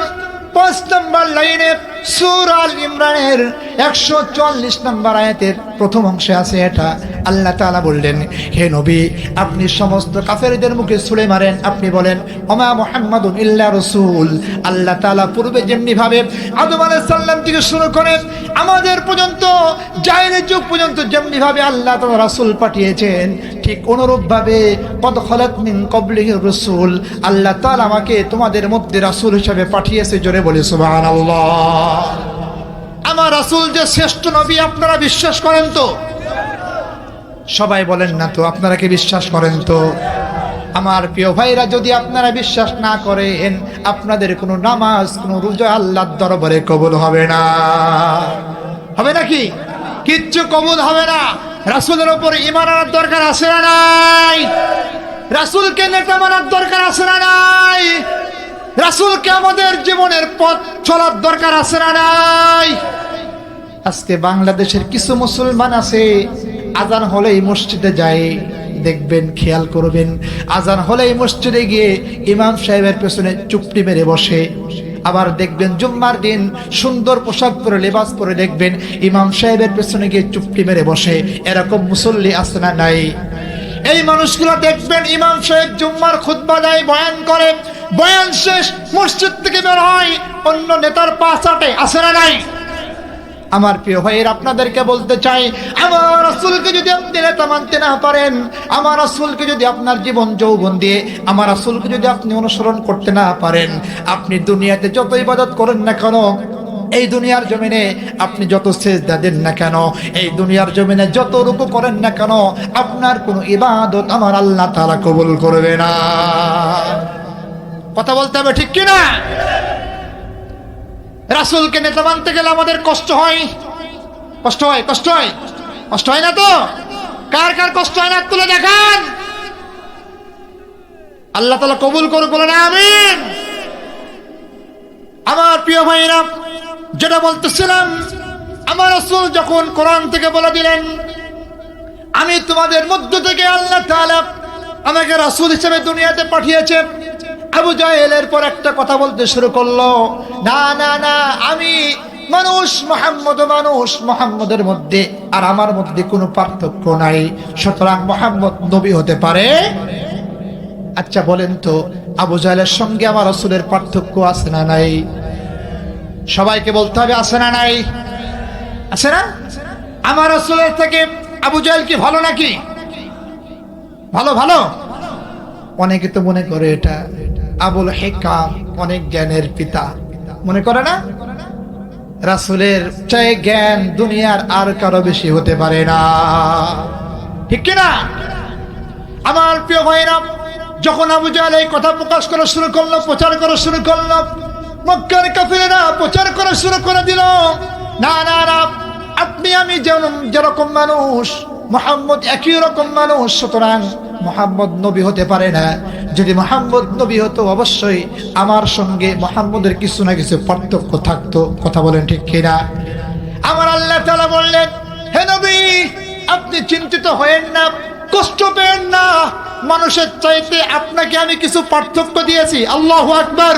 5 নম্বর লাইনে সূরা আল ইমরানের 144 নম্বর আয়াতের প্রথম অংশে আছে এটা। আল্লাহ তাআলা বললেন, হে নবী, আপনি সমস্ত কাফেরদের মুখে ছুঁড়ে মারেন, আপনি বলেন ওমা মুহাম্মাদুন ইল্লা রাসূল। আল্লাহ তাআলা পূর্বে যেমনি ভাবে আদম আলাইহিস সালাম থেকে শুরু করে আমাদের পর্যন্ত, জাহেলের যুগ পর্যন্ত যেমনি ভাবে আল্লাহ তাআলা রাসূল পাঠিয়েছেন, ঠিক অনুরূপ ভাবে কদ খালাত মিন ক্বাবলিহির রাসূল, আল্লাহ তাআলা আমাকে তোমাদের মধ্যে রাসূল হিসেবে পাঠিয়েছে। জোরে বলি সুবহানাল্লাহ। আমার রাসূল যে শ্রেষ্ঠ নবী, আপনারা বিশ্বাস করেন তো? সবাই বলেন না তো, আপনারা কি বিশ্বাস করেন তো? আমার প্রিয় ভাইরা, যদি আপনারা বিশ্বাস না করেন, আপনাদের কোনো নামাজ, কোনো রোজা আল্লাহর দরবারে কবুল হবে না। হবে নাকি? কিচ্ছু কবুল হবে না। রাসূলের উপর ঈমান আনার দরকার আছে না নাই? রাসূলকে নেতা মানার দরকার আছে না নাই? রাসূলকে আমাদের জীবনের পথ চলার দরকার আছে না নাই? আজকে বাংলাদেশের কিছু মুসলমান আছে, আজান হলেই মসজিদে যায়, দেখবেন, খেয়াল করবেন, আজান হলেই মসজিদে গিয়ে ইমাম সাহেবের পেছনে চুপটি মেরে বসে। আবার দেখবেন জুম্মার দিন সুন্দর পোশাক পরে, লেবাস পরে দেখবেন ইমাম সাহেবের পেছনে গিয়ে চুপটি মেরে বসে। এরকম মুসল্লি আছে না নাই? এই মানুষগুলো দেখবেন ইমাম সাহেব জুম্মার খুতবা দেয়, বয়ান করে, বয়ান শেষ মসজিদ থেকে বের হয়, অন্য নেতার পা চাটে। আছে না নাই? আমার প্রিয় ভাইয়ের, আপনাদেরকে বলতে চাই, আমার রাসূলকে যদি আপনি নেতা মানতে না পারেন, আমার রাসূলকে যদি আপনার জীবন যৌবন দিয়ে, আমার রাসূলকে যদি আপনি অনুসরণ করতে না পারেন, আপনি দুনিয়াতে যত ইবাদত করেন না কেন, এই দুনিয়ার জমিনে আপনি যত সিজদা দেন না কেন, এই দুনিয়ার জমিনে যত রুকু করেন না কেন, আপনার কোনো ইবাদত আমার আল্লাহ তাআলা কবুল করবে না। কথা বলতে হবে, ঠিক কি না? রাসূলকে নেতা মানতে গেলে আমাদের কষ্ট হয়, কষ্ট হয়, কষ্ট হয়, কষ্ট হয় না তো? কার কার কষ্ট হয় না তুলে দেখান। আল্লাহ তাআলা কবুল করুক, বলেন আমিন। আমার প্রিয় ভাইরা, যেটা বলতেছিলাম, আমার রাসূল যখন কোরআন থেকে বলে দিলেন, আমি তোমাদের মধ্য থেকে আল্লাহ তাআলা আমাকে রাসূল হিসেবে দুনিয়াতে পাঠিয়েছে, আবু জাহেল এরপর একটা কথা বলতে শুরু করলো, না না না, আমি মানুষ, মানুষ, মুহাম্মদের মধ্যে আর আমার মধ্যে কোনো পার্থক্য নাই, সুতরাং মুহাম্মদ নবী হতে পারে। আচ্ছা বলেন তো, আবু জাহেলের সঙ্গে আমার রাসূলের পার্থক্য আছে না নাই? সবাইকে বলতে হবে আছে না নাই? আছে না? আমার রাসূলের থেকে আবু জাহেল কি ভালো নাকি? ভালো ভালো। অনেকে তো মনে করে এটা আবুল হিকাম, অনেক জ্ঞানের পিতা, মনে করে না? রাসূলের চেয়ে জ্ঞান দুনিয়ার আর কারো বেশি হতে পারে না, ঠিক কিনা? আমার প্রিয় ভাইরা, যখন আবু জাহেল এই কথা প্রকাশ করা শুরু করলো, প্রচার করা শুরু করলো, মক্কার কাফিরেরা প্রচার করা শুরু করে দিল, না না না, আপনি আমি যেরকম মানুষ, মুহাম্মদ একই রকম মানুষ, সুতরাং মুহাম্মদ নবী হতে পারে না। যদি মুহাম্মদ নবী হতো অবশ্যই আমার সঙ্গে মুহাম্মদের কিছু না কিছু পার্থক্য থাকতো। কথা বলেন ঠিক কিনা? আমার আল্লাহ তাআলা বললেন, হে নবী, আপনি চিন্তিত হয়েন না, কষ্ট পেন না, মানুষের চাইতে আপনাকে আমি কিছু পার্থক্য দিয়েছি। আল্লাহু আকবার।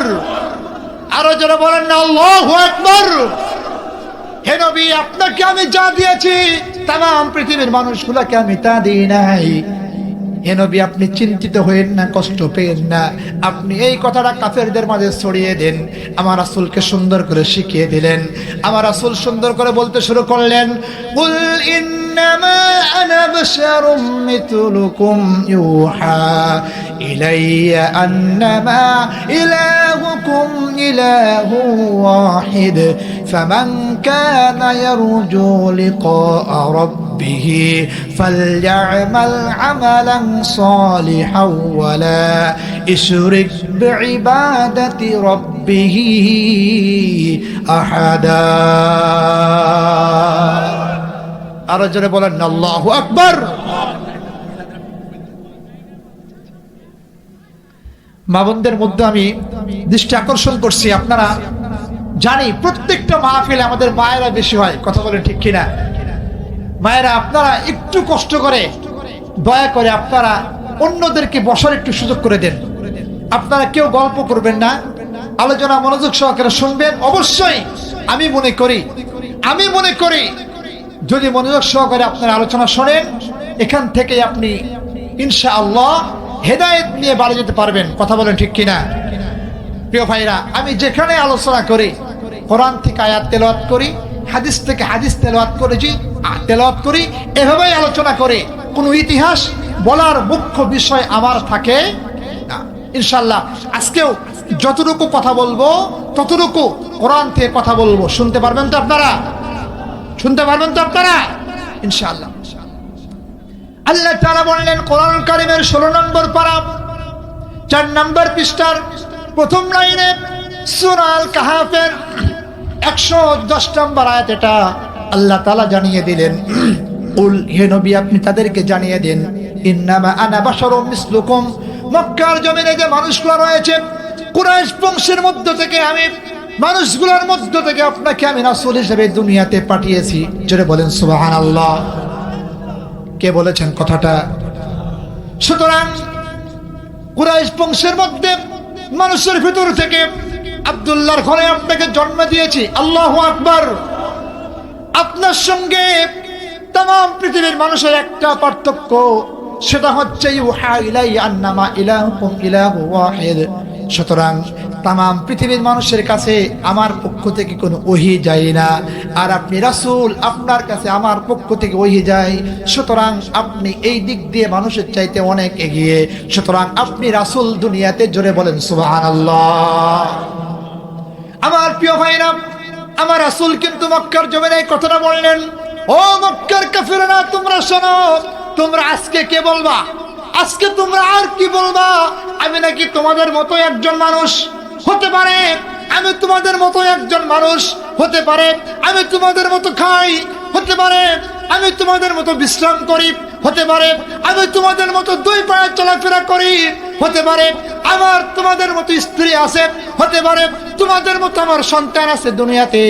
আরো যারা বলেন না আল্লাহু আকবার। হে নবী, আপনাকে আমি যা দিয়েছি তাম পৃথিবীর মানুষগুলোকে আমি তা দিই নাই। হে নবী, আপনি চিন্তিত হয়েন না, কষ্ট পেন না, আপনি এই কথাটা কাফেরদের মাঝে ছড়িয়ে দেন। আমার রাসূলকে সুন্দর করে শিখিয়ে দিলেন। আমার রাসূল সুন্দর করে বলতে শুরু করলেন, কুল ইন্নামা আনা বাশারুম মিথলুকুম ইউহা ইলাইয়া আন্নামা ইলাহুকুম ইলাহু ওয়াহিদ ফামান কানা ইয়ারজু লিকা ربه فليعمل عملا صالحا ولا يشرك بعبادة ربه أحدا। আরো জোরে বলেন আল্লাহু আকবার। মা বোনদের মধ্যে আমি দৃষ্টি আকর্ষণ করছি, আপনারা জানি প্রত্যেকটা মাহফিলে আমাদের মায়েরা বেশি হয়। কথা বলেন ঠিক কিনা? মায়েরা, আপনারা একটু কষ্ট করে, দয়া করে আপনারা অন্যদেরকে বসার একটু সুযোগ করে দেন। আপনারা কেউ গল্প করবেন না, আলোচনা মনোযোগ সহকারে শুনবেন। অবশ্যই আমি মনে করি যদি মনোযোগ সহকারে আপনারা আলোচনা শোনেন, এখান থেকে আপনি ইনশাআল্লাহ হেদায়েত নিয়ে বাড়ি যেতে পারবেন। কথা বলেন ঠিক কিনা? প্রিয় ভাইরা, আমি যেখানে আলোচনা করি, কোরআন থেকে আয়াত তেলাওয়াত করি, হাদিস থেকে হাদিস তেলাওয়াত করি, এভাবেই আলোচনা করে। কোনো ইতিহাস বলার মুখ্য বিষয় আমার থাকে না। ইনশাআল্লাহ আজকেও যতটুকু কথা বলবো ততটুকু কোরআন থেকে কথা বলবো। শুনতে পারবেন তো আপনারা? ইনশাআল্লাহ। আল্লাহ তাআলা বললেন কোরআন কারীমের 16 নম্বর পারা 4 নম্বর পৃষ্ঠার প্রথম লাইনে সূরা আল কাহাফের 110 নম্বর আয়াত, এটা আল্লাহ তাআলা জানিয়ে দিলেন, কুল, হে নবী, আপনি তাদেরকে জানিয়ে দেন, ইন্নামা আনা বাশারুম মিসলুকুম, মক্কার জমিনে যে মানুষগুলো রয়েছে কুরাইশ বংশের মধ্য থেকে, আমি মানুষগুলোর মধ্য থেকে আপনাকে আমি রাসূল হিসেবে দুনিয়াতে পাঠিয়েছি। জোরে বলেন সুবহানাল্লাহ। কে বলেছেন কথাটা? সুতরাং কুরাইশ বংশের মধ্যে মানুষের ভিতর থেকে আব্দুল্লাহর ঘরে আপনাকে জন্ম দিয়েছি। আল্লাহু আকবার। আপনার সঙ্গে तमाम পৃথিবীর মানুষের একটা পার্থক্য, সেটা হচ্ছে ইউহা ইলাইয়া আন্নামা ইলাহুকুম ইলাহু ওয়াহিদ। সুতরাং तमाम পৃথিবীর মানুষের কাছে আমার পক্ষ থেকে কোনো ওহী যায় না, আর আপনি রাসূল, আপনার কাছে আমার পক্ষ থেকে ওহী যায়। সুতরাং আপনি এই দিক দিয়ে মানুষের চাইতে অনেক এগিয়ে। সুতরাং আপনি রাসূল দুনিয়াতে। জোরে বলেন সুবহানাল্লাহ। আমার প্রিয় ভাইরা, আমার রাসূল কিন্তু মক্কার জমিনে এই কথাটা বললেন, ও মক্কার কাফিররা, তোমরা শোনো, তোমরা আজকে কে বলবা? আজকে তোমরা আর কি বলবা? আমি নাকি তোমাদের মতো একজন মানুষ হতে পারে, আমি তোমাদের মতো একজন মানুষ হতে পারে, আমি তোমাদের মতো খাই হতে পারে, আমি তোমাদের মতো বিশ্রাম করি হতে পারে, আমি তোমাদের মতো দুই পায়ে চলাফেরা করি হতে পারে, আমার তোমাদের মতো স্ত্রী আছে হতে পারে, তোমাদের মতো আমার সন্তান আছে দুনিয়াতে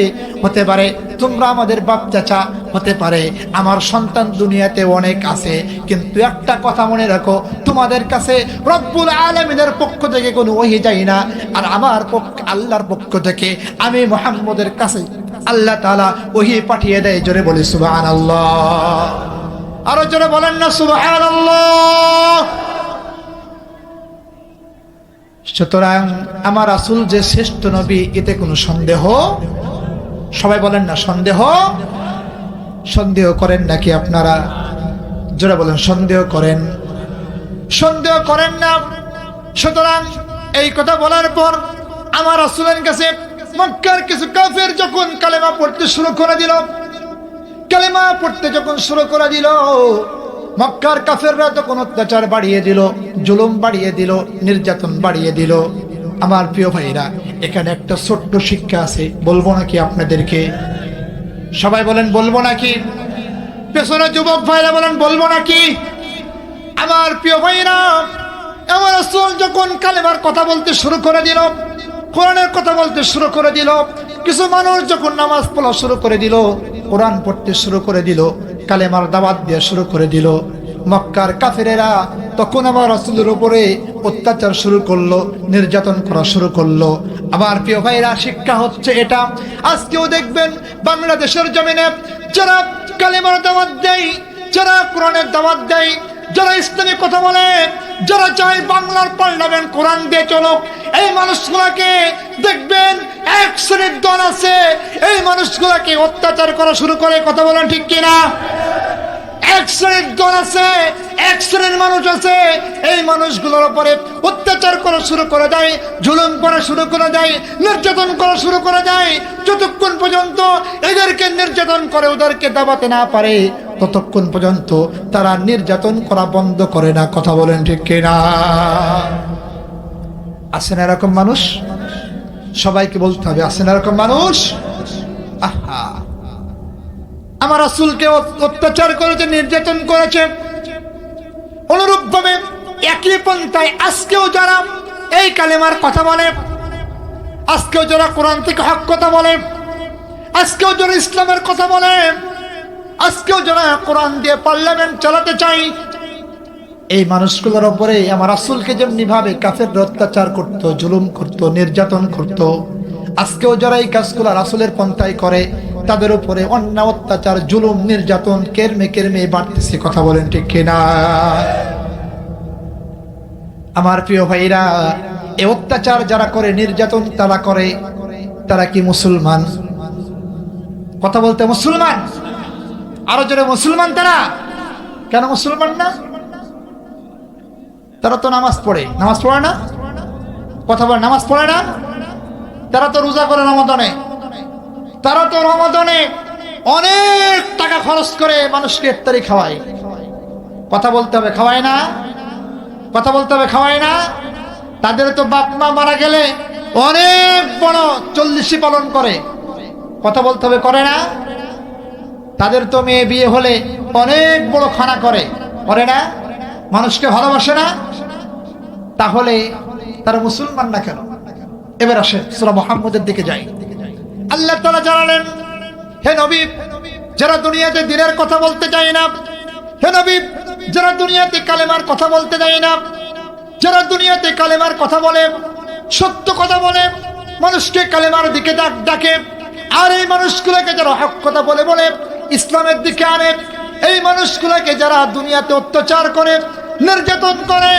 হতে পারে, তোমরা আমাদের বাপ চাচা হতে পারে, আমার সন্তান দুনিয়াতে অনেক আছে। কিন্তু একটা কথা মনে রাখো, তোমাদের কাছে রব্বুল আলামিনের পক্ষ থেকে কোনো ওহী যায় না, আর আমার পক্ষ আল্লাহর পক্ষ থেকে আমি মুহাম্মদের কাছে আল্লাহ তাআলা ওহী পাঠিয়ে দেয়। জোরে বলি সুবহানাল্লাহ। আরো জোরে বলেন না সুবহানাল্লাহ। সুতরাং আমার রাসূল যে শ্রেষ্ঠ নবী, এতে কোনো সন্দেহ, সবাই বলেন না সন্দেহ। সন্দেহ করেন নাকি আপনারা? জোরে বলেন সন্দেহ করেন? সন্দেহ করেন না। সুতরাং এই কথা বলার পর আমার রাসূলের কাছে মক্কার কিছু কাফের যখন কালেমা পড়তে শুরু করে দিল, কালেমা পড়তে যখন শুরু করে দিল, মক্কার কাফেররা তখন অত্যাচার বাড়িয়ে দিল, জুলুম বাড়িয়ে দিল, নির্যাতন বাড়িয়ে দিল। আমার প্রিয় ভাইরা, এখানে একটা ছোট্ট শিক্ষা আছে, বলবো নাকি আপনাদেরকে? সবাই বলেন বলবো নাকি? পেছনে যুবক ভাইরা বলেন বলবো নাকি? আমার প্রিয় ভাইরা, আমার রাসূল যখন কালেমার কথা বলতে শুরু করে দিল, কোরআনের কথা বলতে শুরু করে দিল, কিছু মানুষ যখন নামাজ পড়া শুরু করে দিল, কোরআন পড়তে শুরু করে দিল, কালেমার দাওয়াত দেওয়া শুরু করে দিল, মক্কার কাফেরেরা তখন আমার রাসূলের উপরে অত্যাচার শুরু করলো, নির্যাতন করা শুরু করলো। আমার প্রিয় ভাইরা, শিক্ষা হচ্ছে এটা। আজকেও দেখবেন বাংলাদেশের জমিনে যারা কালেমার দাওয়াত দেয়, যারা কোরআনের দাওয়াত দেয়, যারা ইসলামী কথা বলে, যারা চায় বাংলার পার্লামেন্ট কোরআন দিয়ে চলো, এই মানুষগুলোকে দেখবেন এক শ্রেণীর দল আছে, এই মানুষগুলোকে অত্যাচার করা শুরু করে। কথা বলেন ঠিক কিনা? এক শ্রেণীর দল আছে, এক শ্রেণীর মানুষ আছে, এই মানুষগুলোর উপরে অত্যাচার করা শুরু করে দেয়, জুলুম করা শুরু করে দেয়, নির্যাতন করা শুরু করে দেয়। যতক্ষণ পর্যন্ত এদেরকে নির্যাতন করে ওদেরকে দাবাতে না পারে, ততক্ষণ পর্যন্ত তারা নির্যাতন করা বন্ধ করে না। কথা বলেন ঠিক কিনা? আছেন এরকম মানুষ? সবাইকে বলতে হবে, আছেন এরকম মানুষ? আহা, আমার রাসূলকে অত্যাচার করেছে, নির্যাতন করেছে। অনুরূপ ভাবে একই পন্থায় আজকেও যারা এই কালেমার কথা বলে, আজকেও যারা কোরআন থেকে হক কথা বলে, আজকেও যারা ইসলামের কথা বলে, আজকেও যারা কোরআন দিয়ে পার্লামেন্ট চালাতে চাই, এই মানুষগুলোর উপরে আমার রাসূলকে যেমনি ভাবে কাফেররা অত্যাচার করত, জুলুম করত, নির্যাতন করত, আজকেও যারা এই কাজগুলো রাসূলের পন্থায় করে, তাদের উপরে অন্যায় অত্যাচার, জুলুম, নির্যাতন কেরমে কেরমে বাড়তেছে। কথা বলেন ঠিক কিনা? আমার প্রিয় ভাইরা, এই অত্যাচার যারা করে, নির্যাতন তারা করে, তারা কি মুসলমান? কথা বলতে মুসলমান? আরো জোরে মুসলমান তারা? কেন মুসলমান না? তারা তো নামাজ পড়ে। নামাজ পড়ে না? কথা বলে নামাজ পড়ে না? তারা তো রোজা করে রমাদানে, তারা তো রমাদানে অনেক টাকা খরচ করে মানুষকে ইফতারি খাওয়ায়। কথা বলতে হবে, খাওয়ায় না? কথা বলতে হবে, খাওয়ায় না? তাদের তো বাপ মা মারা গেলে অনেক বড় 40 পালন করে। কথা বলতে হবে, করে না? তাদের তো মেয়ে বিয়ে হলে অনেক বড় খানা করে, করে না? মানুষকে ভালোবাসে না? তাহলে তারা মুসলমান না কেন? এবার আসেন সূরা মুহাম্মদের দিকে যাই। আল্লাহ তাআলা জানালেন, হে নবী, যারা দুনিয়াতে দ্বীনের কথা বলতে চায় না, হে নবী, যারা দুনিয়াতে কালেমার কথা বলতে চায় না, যারা দুনিয়াতে কালেমার কথা বলে, সত্য কথা বলে, মানুষকে কালেমার দিকে ডাকে, আর এই মানুষগুলোকে যারা হক কথা বলে বলে ইসলামের দিকে আনে, এই মানুষগুলোকে যারা দুনিয়াতে অত্যাচার করে, নির্যাতন করে,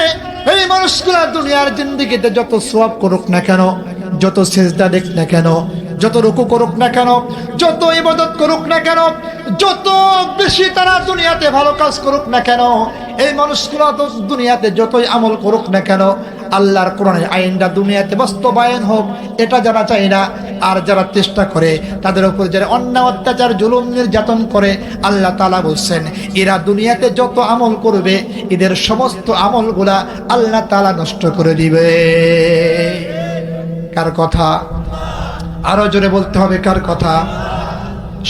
এই মানুষগুলা দুনিয়ার জিন্দেগিতে যত সওয়াব করুক না কেন, যত সেজদা দেখ না কেন, যত রুকু করুক না কেন, যত ইবাদত করুক না কেন, যত বেশি তারা দুনিয়াতে ভালো কাজ করুক না কেন, এই মানুষগুলা তো দুনিয়াতে যতই আমল করুক না কেন, আল্লাহর কোরআনের আইনটা দুনিয়াতে বাস্তবায়ন হোক, এটা যারা চায় না। আর যারা চেষ্টা করে, তাদের উপর যারা অন্যায় অত্যাচার, জুলুম, নির্যাতন করে, আল্লাহ তাআলা বলছেন এরা দুনিয়াতে যত আমল করবে, এদের সমস্ত আমলগুলা আল্লাহ তাআলা নষ্ট করে দিবে। কার কথা? আরো জোরে বলতে হবে, কার কথা?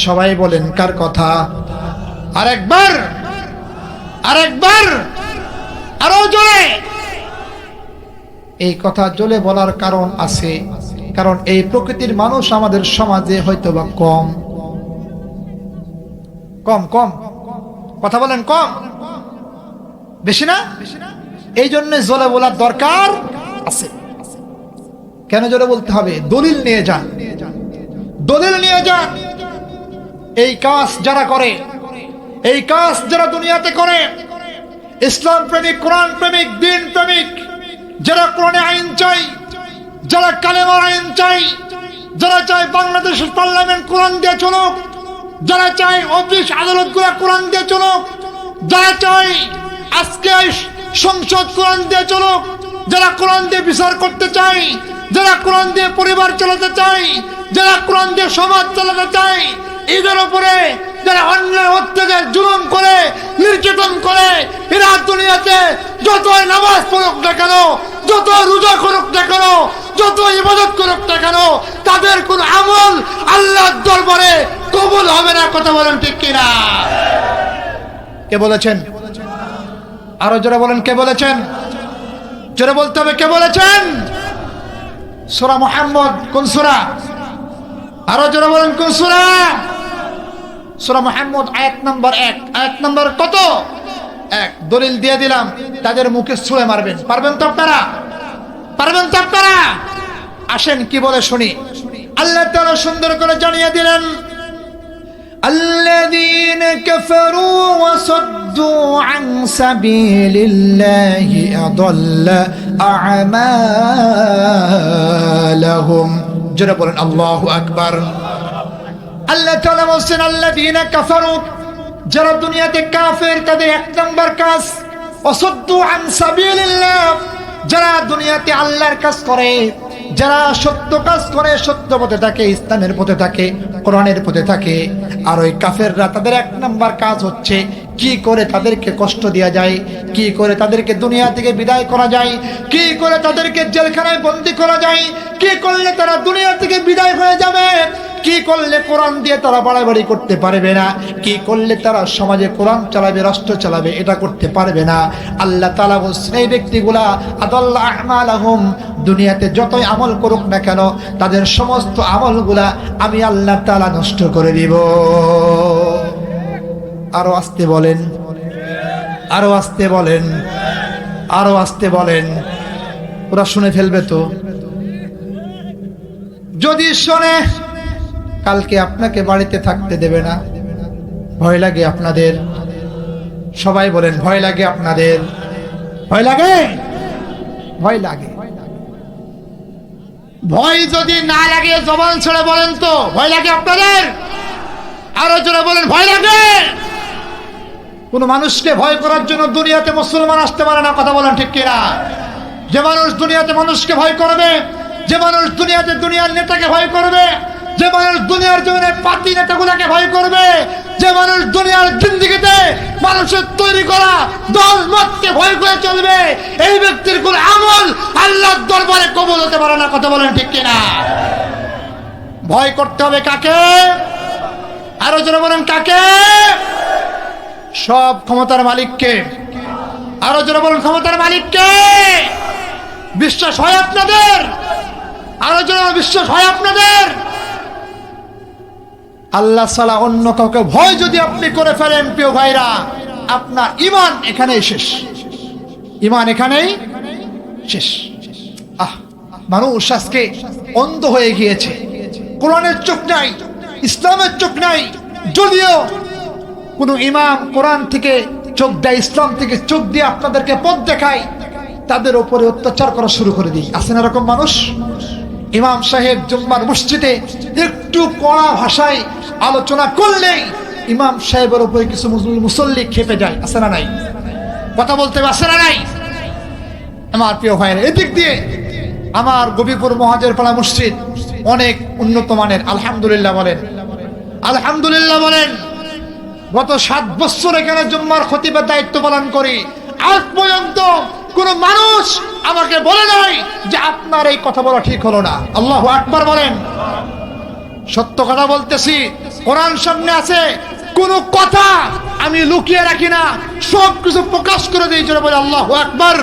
সবাই বলেন কার কথা? আরেকবার, আরেকবার, আরো জোরে। এই কথা জোরে বলার কারণ আছে, কারণ এই প্রকৃতির মানুষ আমাদের সমাজে হয়তো বা কম কম কম কথা বলেন, কম বেশি না? এই জন্য জোরে বলার দরকার আছে। কেন জোরে বলতে হবে? দলিল নিয়ে যান, দলিল নিয়ে যান। এই কাজ যারা করে, এই কাজ যারা দুনিয়াতে করে, ইসলাম প্রেমিক, কোরআন প্রেমিক, দিন প্রেমিক, যারা কোরআনে আইন চাই, যারা কালেমার আইন চাই, যারা চায় বাংলাদেশের পার্লামেন্ট কোরআন দিয়ে চলুক, যারা চায় অফিস আদালতগুলো কোরআন দিয়ে চলুক, যারা চায় আজকে সংসদ কোরআন দিয়ে চলুক, যারা কোরআন দিয়ে বিচার করতে চায়, যারা কোরআন দিয়ে পরিবার চালাতে চায়, যারা কোরআন দিয়ে সমাজ চালাতে চায়, এদের উপরে যারা অন্যায় অত্যাচার জুলুম করে, নির্যাতন করে, এরা দুনিয়াতে যতই নামাজ পড়ুক না কেন, যত রোজা করুক না কেন, যত ইবাদত করুক না কেন, তাদের কোন আমল আল্লাহর দরবারে কবুল হবে না। কথা বলেন ঠিক কিনা? কে বলেছেন? আরো জোরে বলেন, কে বলেছেন? জোরে বলতে হবে, কে বলেছেন? সূরা মুহাম্মদ কোন সূরা? আরো জোরে বলেন, কোন সূরা? সূরা মুহাম্মদ আয়াত নাম্বার 1। আয়াত নাম্বার কত? 1। দলিল দিয়ে দিলাম, তাদের মুখে ছুঁড়ে মারবেন। পারবেন তো আপনারা? পারবেন তো আপনারা? আসেন কি বলে শুনি। আল্লাহ তাআলা সুন্দর করে জানিয়ে দিলেন, الذين كفروا وصدوا عن سبيل الله أضل أعمالهم। جرى بولن الله أكبر। আল্লাহ তাআলা বলেন আল্লাযীনা কাফারু, যারা দুনিয়াতে কাফের, তাদের এক নম্বর কাজ ওয়াসাদ্দু আন সাবিলিল্লাহ, যারা দুনিয়াতে আল্লাহর কাজ করে, যারা সত্য কাজ করে, সত্য পথে থাকে, ইসলামের পথে থাকে, কোরআনের পথে থাকে। আর ওই কাফেররা, তাদের এক নম্বর কাজ হচ্ছে কি করে তাদেরকে কষ্ট দেওয়া যায়, কি করে তাদেরকে দুনিয়া থেকে বিদায় করা যায়, কি করে তাদেরকে জেলখানায় বন্দী করা যায়, কি করলে তারা দুনিয়া থেকে বিদায় হয়ে যাবে, কি করলে কোরআন দিয়ে তারা বাড়াবাড়ি করতে পারবে না, কি করলে তারা সমাজে কোরআন চালাবে, রাষ্ট্র চালাবে, এটা করতে পারবে না। আল্লাহ তাআলা বলেন এই ব্যক্তিগুলা আদাল্লা আ'মালাহুম, দুনিয়াতে যতই আমল করুক না কেন, তাদের সমস্ত আমলগুলা আমি আল্লাহ তাআলা নষ্ট করে দিব। আরো আস্তে বলেন, আরো আস্তে বলেন, আরো আস্তে বলেন, ওরা শুনে ফেলবে তো। যদি শোনে, কালকে আপনাকে বাড়িতে থাকতে দেবে না। ভয় লাগে আপনাদের? সবাই বলেন, ভয় লাগে আপনাদের? ভয় লাগে? ভয় লাগে? ভয় যদি না লাগে জবান ছেড়ে বলেন তো, ভয় লাগে আপনাদের? আরো জোরে বলেন, ভয় লাগে? কোন মানুষকে ভয় করার জন্য দুনিয়াতে মুসলমান আসতে পারে না। কথা বলেন ঠিক কিনা? যে মানুষ দুনিয়াতে মানুষকে ভয় করবে, যে মানুষ দুনিয়াতে দুনিয়ার নেতাকে ভয় করবে, যে মানুষ দুনিয়ার জমিনে পাতি নেতাগুলোকে ভয় করবে, যে মানুষ দুনিয়ার জিন্দেগিতে মানুষের তৈরি করা দল মতকে ভয় করে চলবে, এই ব্যক্তির কোন আমল আল্লাহর দরবারে কবুল হতে পারে না। কথা বলেন ঠিক কিনা? ভয় করতে হবে কাকে? আরো জোরে বলেন, কাকে? সব ক্ষমতার মালিককে। আরো জোরে বলেন, ক্ষমতার মালিককে। বিশ্বাস হয় আপনাদের? আরো জোরে বিশ্বাস হয় আপনাদের? আল্লাহ ছাড়া অন্য কাউকে ভয় যদি আপনি করে ফেলেন, প্রিয় ভাইরা, আপনার ঈমান এখানেই শেষ। ঈমান এখানেই শেষ। মানুষ আজকে অন্ধ হয়ে গিয়েছে। কোরআনের চোখ নাই, ইসলামের চোখ নাই। যদিও কোন ইমাম কোরআন থেকে চোখ দেয়, ইসলাম থেকে চোখ দিয়ে আপনাদেরকে পথ দেখায়, তাদের উপরে অত্যাচার করা শুরু করে দিই। আছেন এরকম মানুষ? ইমাম সাহেব জুম্মার মসজিদে একটু কড়া ভাষায় আলোচনা করলেই ইমাম সাহেবের উপরে কিছু মুসল্লি খেপে যায়। আছে না নাই? কথা বলতে আছে না নাই? আমার প্রিয় ভাইয়ের, এদিক দিয়ে আমার গবিপুর মহাজের পাড়া মসজিদ অনেক উন্নত মানের। আলহামদুলিল্লাহ বলেন, আলহামদুলিল্লাহ বলেন। গত 7 বছর এখানে জুম্মার খতিবের দায়িত্ব পালন করি। আজ পর্যন্ত কোন মানুষ আমাকে বলে নাই যে আপনার এই কথা বলা ঠিক হলো না। আল্লাহু আকবার বলেন। সত্য কথা বলতেছি, কোরআন সামনে আছে, কোন কথা আমি লুকিয়ে রাখি না, সব কিছু প্রকাশ করে দিই। জোরে বলে আল্লাহু আকবার।